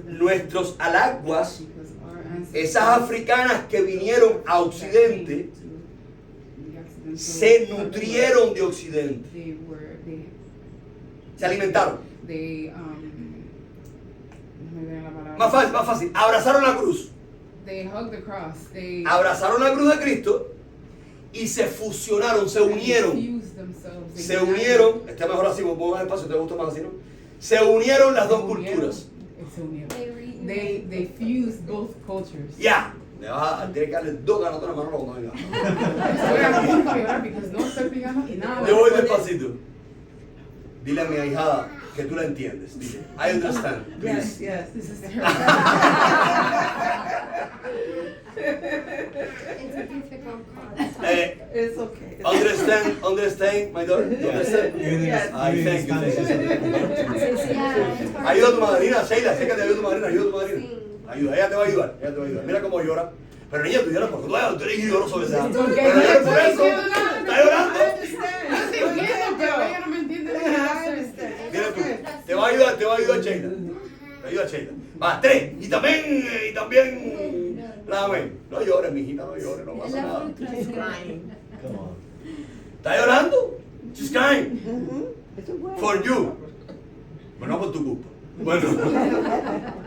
nuestros alaguas, esas africanas que vinieron a Occidente, se nutrieron de Occidente, se alimentaron. They, no me viene la palabra. Más fácil. Abrazaron la cruz. They hugged the cross. They Abrazaron la cruz de Cristo y se fusionaron, se unieron. fused themselves. They Se united. unieron, está mejor así, vos más espacio, te gusta más así, ¿no? Se unieron las dos culturas. Se unieron. They fused both cultures. Ya. Me vas a tener que darle 2 ganotas a la mano cuando venga. Voy a poner para llorar porque no estoy pegando nada. Yo voy despacito. Dile a mi ahijada que tú la entiendes. Dile, I understand. Yes, Please. yes. This is terrible. It's a difficult concept. It's okay. Understand, my daughter? Understand? Yes. Ay, thank you. Yeah, it's hard. Ayuda a tu madrina, Sheila, sé que te ayuda a tu madrina, ayuda a tu madrina. Sí. Ayuda, ella te va a ayudar, ella te va a ayudar. Mira cómo llora. Pero niña, tú lloras porque tú eres lloroso, ¿verdad? Porque Pero no no es por estoy eso. diciendo nada. ¿Estás llorando? Yo te entiendo, pero ella no me entiende lo que hace. Mira tú, te va a ayudar Sheila. Te ayuda Sheila. Va, 3. Y también, la amén. No llores, mijita, no llores, no pasa La nada. frustración. Come on. ¿Estás llorando? She's crying. It's okay. For you. Pero no por tu culpa. Bueno.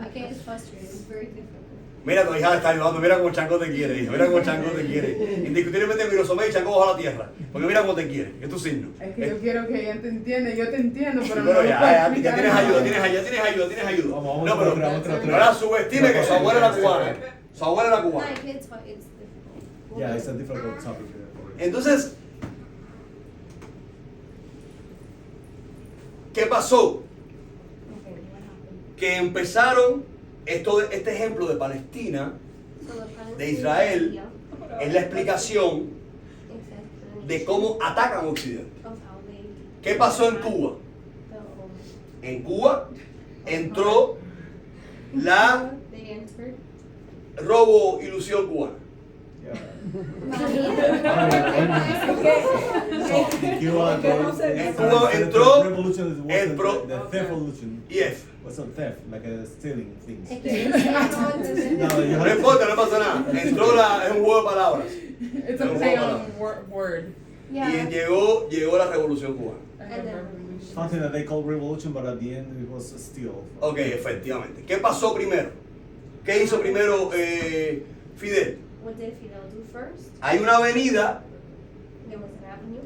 Okay, it's frustrating. It's very difficult. Mira, tu hija está llorando, mira cómo Chango te quiere, hija. Mira cómo Chango te quiere. Indiscutiblemente Mirosomé y Chango bajo la tierra. Porque mira cómo te quiere, es tu signo. Es que yo quiero que ella te entienda, yo te entiendo, pero no Pero lo ya, puedo ya explicar. tienes ayuda, tienes ayuda. Vamos, No, pero otra. no la subestime que su abuela era cubana. Su abuela era cubana. Like, it's difficult. Yeah, it's a difficult topic. Entonces, ¿qué pasó? Okay, what happened? Que empezaron, este ejemplo de Palestina, So the Palestinians, de Israel, yeah, es la explicación exactly, de cómo atacan a Occidente. of how they ¿Qué pasó en Cuba? the, En Cuba entró la they entered. robo ilusión cubana. Yeah. Okay. In Cuba, En Cuba entró the revolution was el pro- the theft revolution. Yes. What's a theft? Like stealing things. Es que no sé. No, you No have importa, no pasa nada. Entró es un juego de palabras. It's a play on word. Y Yeah. llegó la revolución cubana. something that they call revolution, but at the end it was a steal. Ok, efectivamente. ¿Qué pasó primero? ¿Qué hizo primero Fidel? What did Fidel do first? Hay una avenida There was an avenue.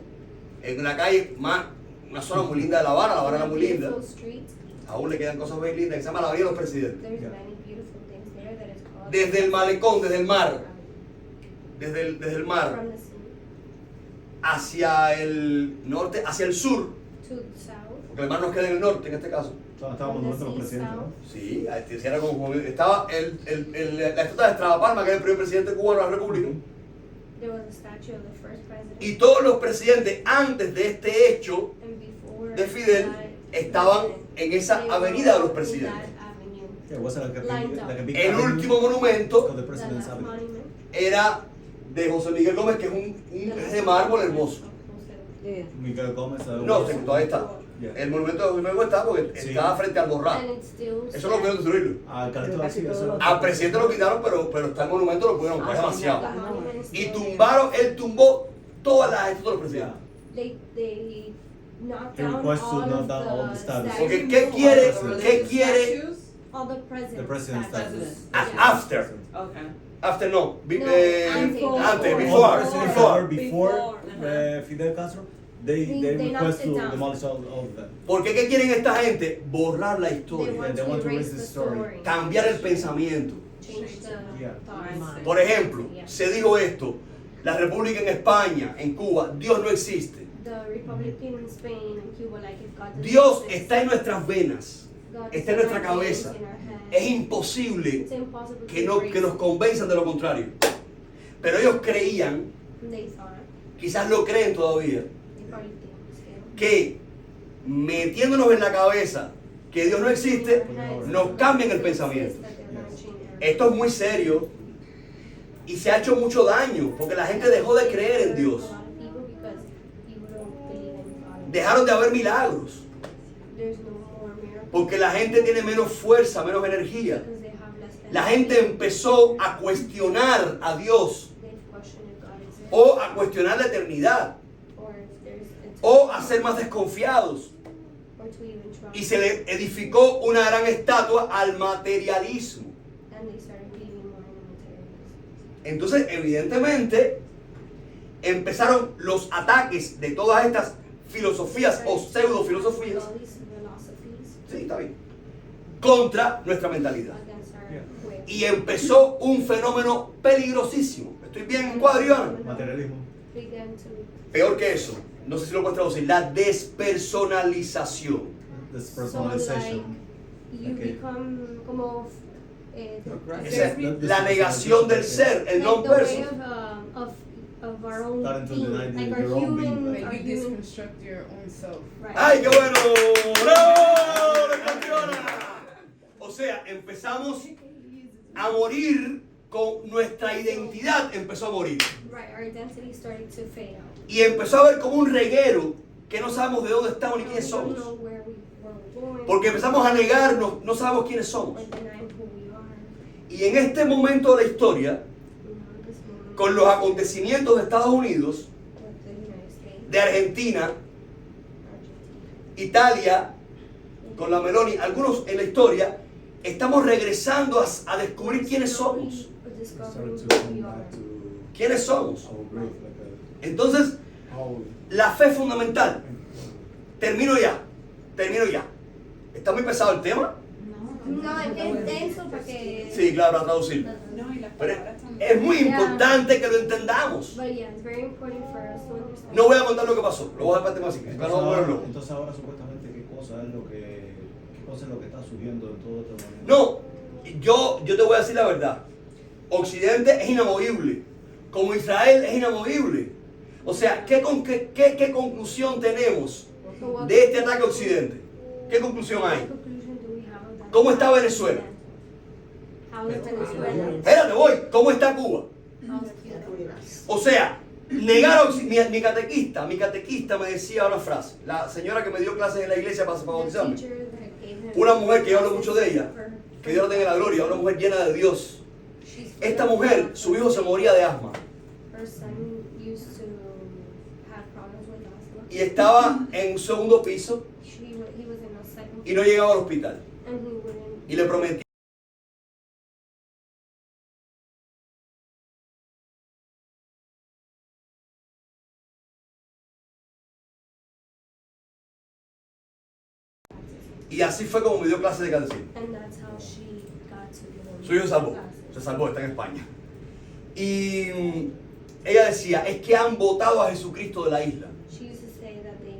en la calle, una zona muy linda de La Habana era muy linda. Beautiful street. Aún le quedan cosas muy lindas que se llama la Avenida de los Presidentes. There's Yeah. many beautiful things there that is called. Desde el malecón, desde el mar, desde el mar From the sea hacia el norte, hacia el sur, to the south. porque el mar nos queda en el norte en este caso. Estábamos nosotros los presidentes, ¿no? Sí, era como estaba la estatua de Estrada Palma, que es el primer presidente cubano de la República. There was a statue of the first president. Y todos los presidentes antes de este hecho And before de Fidel that, estaban en esa they avenida de los were in presidentes. that avenue. Yeah, it was like a big El avenue último monumento called the The President's last Avenue. monument. era de José Miguel Gómez, que es es de mármol hermoso. Yeah. Miguel Gómez. No, todavía está. Yeah. El monumento de José Miguel Gómez está porque Sí. estaba frente al Borrado. And it's still Eso no pudieron destruirlo. Ah, Carlito Casi García, todos eso. los- Al presidente lo quitaron, pero está el monumento, lo pudieron, es demasiado. The monument is Y still there. tumbaron, él tumbó todas las estatuas de los presidentes. They knocked He down requests to all knock of down all the the statues. statues. Porque ¿qué quiere All the president's The president's statues. statues. Yeah. after? Okay. After no, No, antes, before. Before Fidel Castro, they They knocked request it to down. demolish all of them. Porque ¿qué quieren esta gente? Borrar la They historia, want they to want to erase erase the the story. story. cambiar el pensamiento. Change the Yeah. thoughts. Por ejemplo, Yeah. se dijo esto, la república en España, en Cuba, Dios no existe. The Republic in Spain and Cuba, like if God doesn't Dios exist, está en nuestras venas, God está is en nuestra in our veins, cabeza. in our head. Es imposible It's impossible que, to que nos erase. convenzan de lo contrario. Pero ellos creían, They thought, quizás lo creen todavía, they probably think still. que metiéndonos en la cabeza que Dios no existe, nos cambian el pensamiento. Esto es muy serio y se ha hecho mucho daño porque la gente dejó de creer en Dios. Dejaron de haber milagros porque la gente tiene menos fuerza, menos energía. La gente empezó a cuestionar a Dios o a cuestionar la eternidad o a ser más desconfiados or to even try. Y se le edificó una gran estatua al materialismo. And they started believing more in materialism. Entonces, evidentemente, empezaron los ataques de todas estas filosofías o pseudo-filosofías, All these philosophies sí, está bien, contra nuestra mentalidad. against our way. Y empezó un fenómeno peligrosísimo. ¿Estoy bien en cuadro, Iván? Materialismo. Began to Peor que eso, no sé si lo puedes traducir, la despersonalización. Despersonalization. you Okay. become como Esa es la negación del ser, el like the way non-person. of our own Starting to being, deny like your our own being, human, right? our Like you human, deconstruct your own self. right. ¡Ay, qué bueno! ¡Bravo! ¡Le campeona! O sea, empezamos a morir con nuestra identidad, empezó a morir. Right, our identity started to fade out. Y empezó a ver como un reguero que no sabemos de dónde estamos ni We quiénes don't know somos. where we're going, Porque empezamos a negarnos, no sabemos quiénes somos. or denying who we are. Y en este momento de la historia, You know, this moment con los acontecimientos de Estados Unidos, with the United States, de Argentina, Argentina, Italia, con la Meloni, algunos en la historia, estamos regresando a descubrir quiénes somos. we're We discovering started to who come we are. back to ¿Quiénes somos? our growth, like Entonces, a whole. la fe es fundamental. Termino ya. ¿Está muy pesado el tema? No, es denso porque... Sí, claro, para traducirlo. No, y las Pero palabras también. es muy importante que lo entendamos. But yeah, it's very important for us to understand. No voy a contar lo que pasó, lo voy a dejar para el tema así. Para no volverlo. Entonces ahora supuestamente qué cosa es lo que está subiendo en todo este momento. No, yo te voy a decir la verdad. Occidente es inamovible. Como Israel es inamovible. O sea, ¿qué conclusión tenemos So what- de este ataque a Occidente? ¿Qué conclusión what hay? conclusion do we have of that? ¿Cómo está Venezuela? How is Venezuela? Espérate, voy. ¿Cómo está Cuba? How is Cuba? O sea, negar a mi catequista me decía una frase. La señora que me dio clases en la iglesia para The bautizarme. teacher that gave him Una mujer que yo hablo mucho de ella, for- que Dios la tenga en la gloria, una mujer llena de Dios. she's- Esta mujer, su hijo se moría de asma Her son used to have problems with asthma. y estaba en un segundo piso He was in a second y no llegaba al hospital. and he wouldn't. Y le prometí. Y así fue como me dio clase de catecismo. And that's how she got to be. Su hijo se salvó, está en España. Y ella decía, es que han votado a Jesucristo de la isla. She used to say that they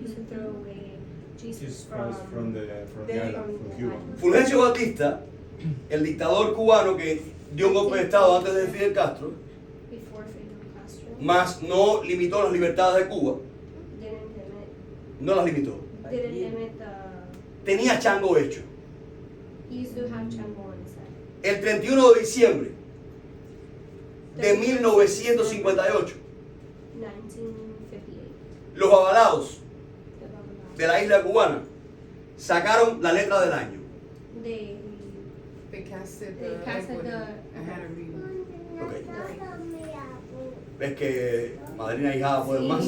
used to throw away Jesus Jesus from Christ from the island, from Cuba. Fulgencio Batista, el dictador cubano que dio un golpe de estado antes de Fidel Castro, before Fidel Castro. más no limitó las libertades de Cuba, no las limitó. Didn't limit the. Tenía chango hecho. He used to have chango on his side. El 31 de diciembre de 1958, 1958. los avalados The Babylon. de la isla cubana sacaron la letra del año. They They casted They the casted equity. the- I had to read. ¿Ves que madrina y hija pueden Sí. más?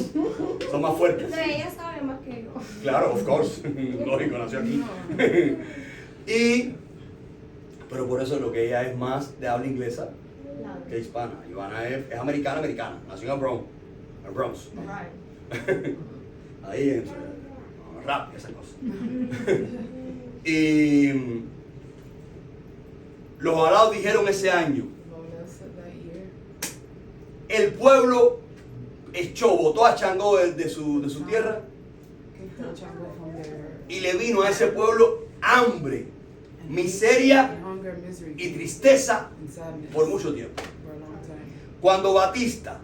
Son más fuertes. No, ella sabe más que yo. Claro, of course. Lógico, nació aquí. Pero por eso lo que ella es más de habla inglesa No. que hispana. Ivana es americana, nació en el Bronx. Right. Ahí en rap, esa cosa. Y los avalados dijeron ese año, Lola said that year. el pueblo botó a Changó de su tierra Kicked the Chango from their. y le vino a ese pueblo hambre, miseria and hunger, misery, y tristeza and sadness por mucho tiempo. for a long time. Cuando Batista,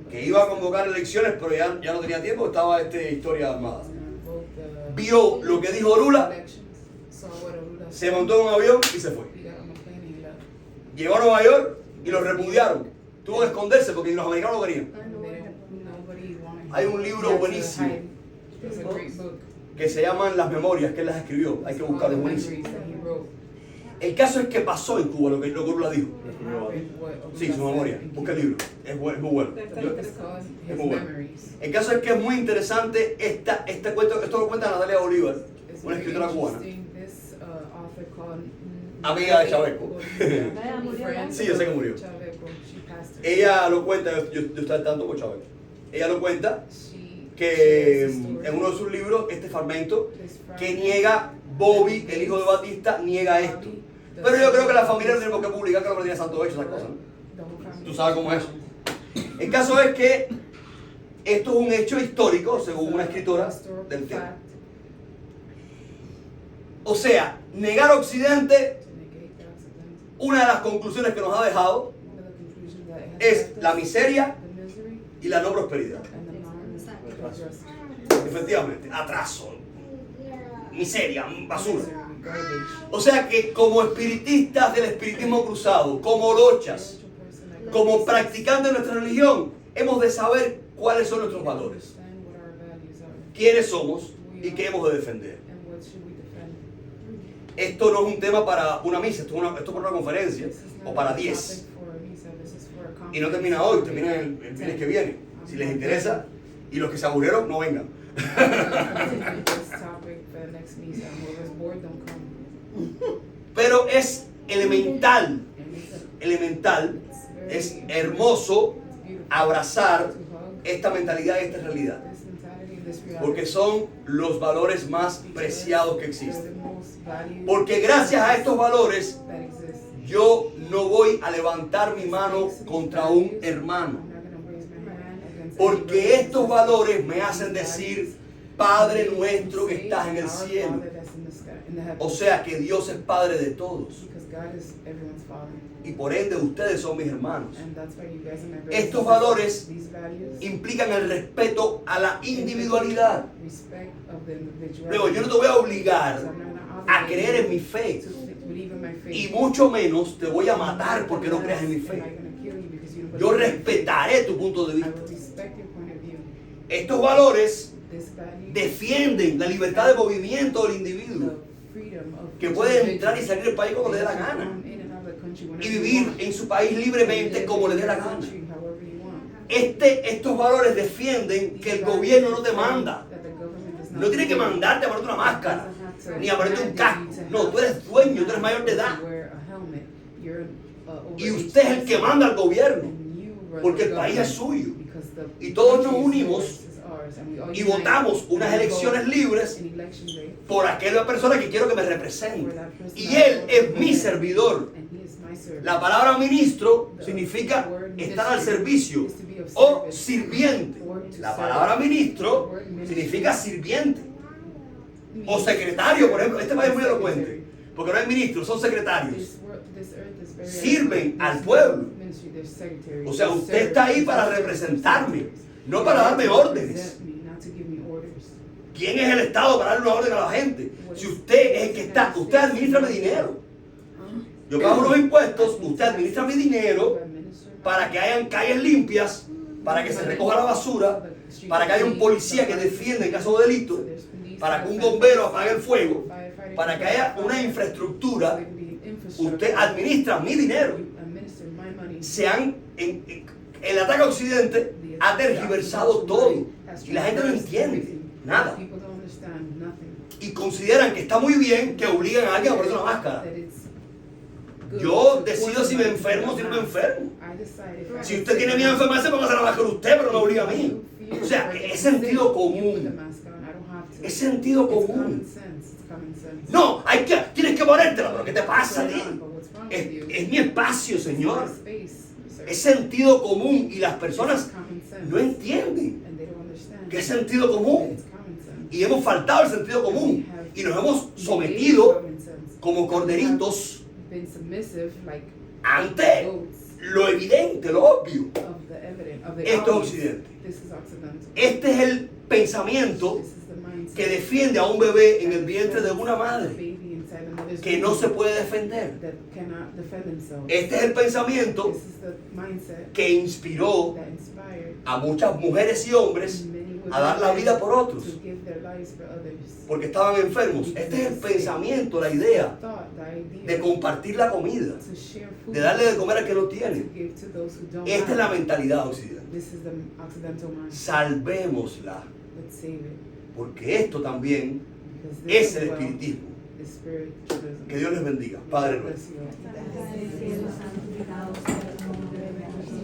que iba a convocar elecciones, pero ya no tenía tiempo, estaba historia armada, vio lo que dijo Lula, se montó en un avión y se fue. Llegó a Nueva York y lo repudiaron. Tuvo que esconderse porque los americanos lo querían. Hay un libro buenísimo que se llaman Las Memorias, que él las escribió. Hay que buscarlo, es buenísimo. El caso es que pasó en Cuba, lo que Lula dijo. Sí, su memoria. Busca el libro. Es muy bueno. Es muy bueno. El caso es que es muy interesante este cuento. Esto lo cuenta Natalia Bolívar, una escritora cubana. Amiga de Chaveco. Sí, yo sé que murió. Ella lo cuenta, yo estoy al tanto con Chaveco. Ella lo cuenta que en uno de sus libros, este fragmento, que niega Bobby, el hijo de Batista, niega esto. Pero yo creo que la familia no tiene por qué publicar que la tiene santo hecho esas cosas, ¿no? Tú sabes cómo es. El caso es que esto es un hecho histórico, según una escritora del tiempo. O sea, negar a Occidente, una de las conclusiones que nos ha dejado es la miseria y la no prosperidad. Efectivamente, atraso, miseria, basura. O sea que como espiritistas del espiritismo cruzado, como lochas, como practicantes de nuestra religión, hemos de saber cuáles son nuestros valores, quiénes somos y qué hemos de defender. Esto no es un tema para una misa, esto es para una conferencia o para 10. Y no termina hoy, termina el viernes que viene. Si les interesa, y los que se aburrieron, no vengan. Pero es elemental, es hermoso abrazar esta mentalidad y esta realidad, porque son los valores más preciados que existen. Porque gracias a estos valores yo no voy a levantar mi mano contra un hermano, porque estos valores me hacen decir: Padre nuestro que estás en el cielo. O sea que Dios es Padre de todos, y por ende ustedes son mis hermanos. Estos valores implican el respeto a la individualidad. Luego, yo no te voy a obligar a creer en mi fe, y mucho menos te voy a matar porque no creas en mi fe. Yo respetaré tu punto de vista. Estos valores defienden la libertad de movimiento del individuo, que puede entrar y salir del país cuando le dé la gana y vivir en su país libremente como le dé la gana. Estos valores defienden que el gobierno no te manda. No tiene que mandarte a ponerte una máscara ni a ponerte un casco. No, tú eres dueño, tú eres mayor de edad. Y usted es el que manda al gobierno, porque el país es suyo. Y todos nos unimos y votamos unas elecciones libres por aquella persona que quiero que me represente. Y él es mi servidor. La palabra ministro significa estar al servicio o sirviente. La palabra ministro significa sirviente o secretario, por ejemplo. Este país es muy elocuente, porque no hay ministros, son secretarios. Sirven al pueblo. O sea, usted está ahí para representarme, no para darme órdenes. ¿Quién es el Estado para darle una orden a la gente? Si usted es el que está, usted administra mi dinero. Yo pago unos impuestos, usted administra mi dinero para que hayan calles limpias, para que se recoja la basura, para que haya un policía que defienda en caso de delito, para que un bombero apague el fuego, para que haya una infraestructura. Usted administra mi dinero. El ataque a Occidente ha tergiversado todo y la gente no entiende nada, y consideran que está muy bien que obliguen a alguien a ponerse una máscara. Yo decido si me enfermo o si no me enfermo. Si usted tiene miedo de enfermarse, póngase la máscara usted, pero no obliga a mí. O sea, es sentido común. Es sentido común. No, tienes que ponértela, pero ¿qué te pasa a ti? Es mi espacio, Señor. Es sentido común, y las personas no entienden que es sentido común. Y hemos faltado el sentido común y nos hemos sometido como corderitos ante lo evidente, lo obvio. Esto es Occidente. Este es el pensamiento que defiende a un bebé en el vientre de una madre, que no se puede defender. Este es el pensamiento que inspiró a muchas mujeres y hombres a dar la vida por otros, to give their lives for others. porque estaban enfermos. Este es el pensamiento, la idea Thought, the idea de compartir la comida, to share food, de darle de comer al que no to tiene. give to those who don't Esta es la have. mentalidad occidental. This is the Occidental mind. Salvémosla, Let's save it. porque esto también Because this es el as well espiritismo. is spiritualism. Que Dios les bendiga. Padre God nuestro. bless you all. Padre cielo, santificado sea tu nombre, ven a nosotros.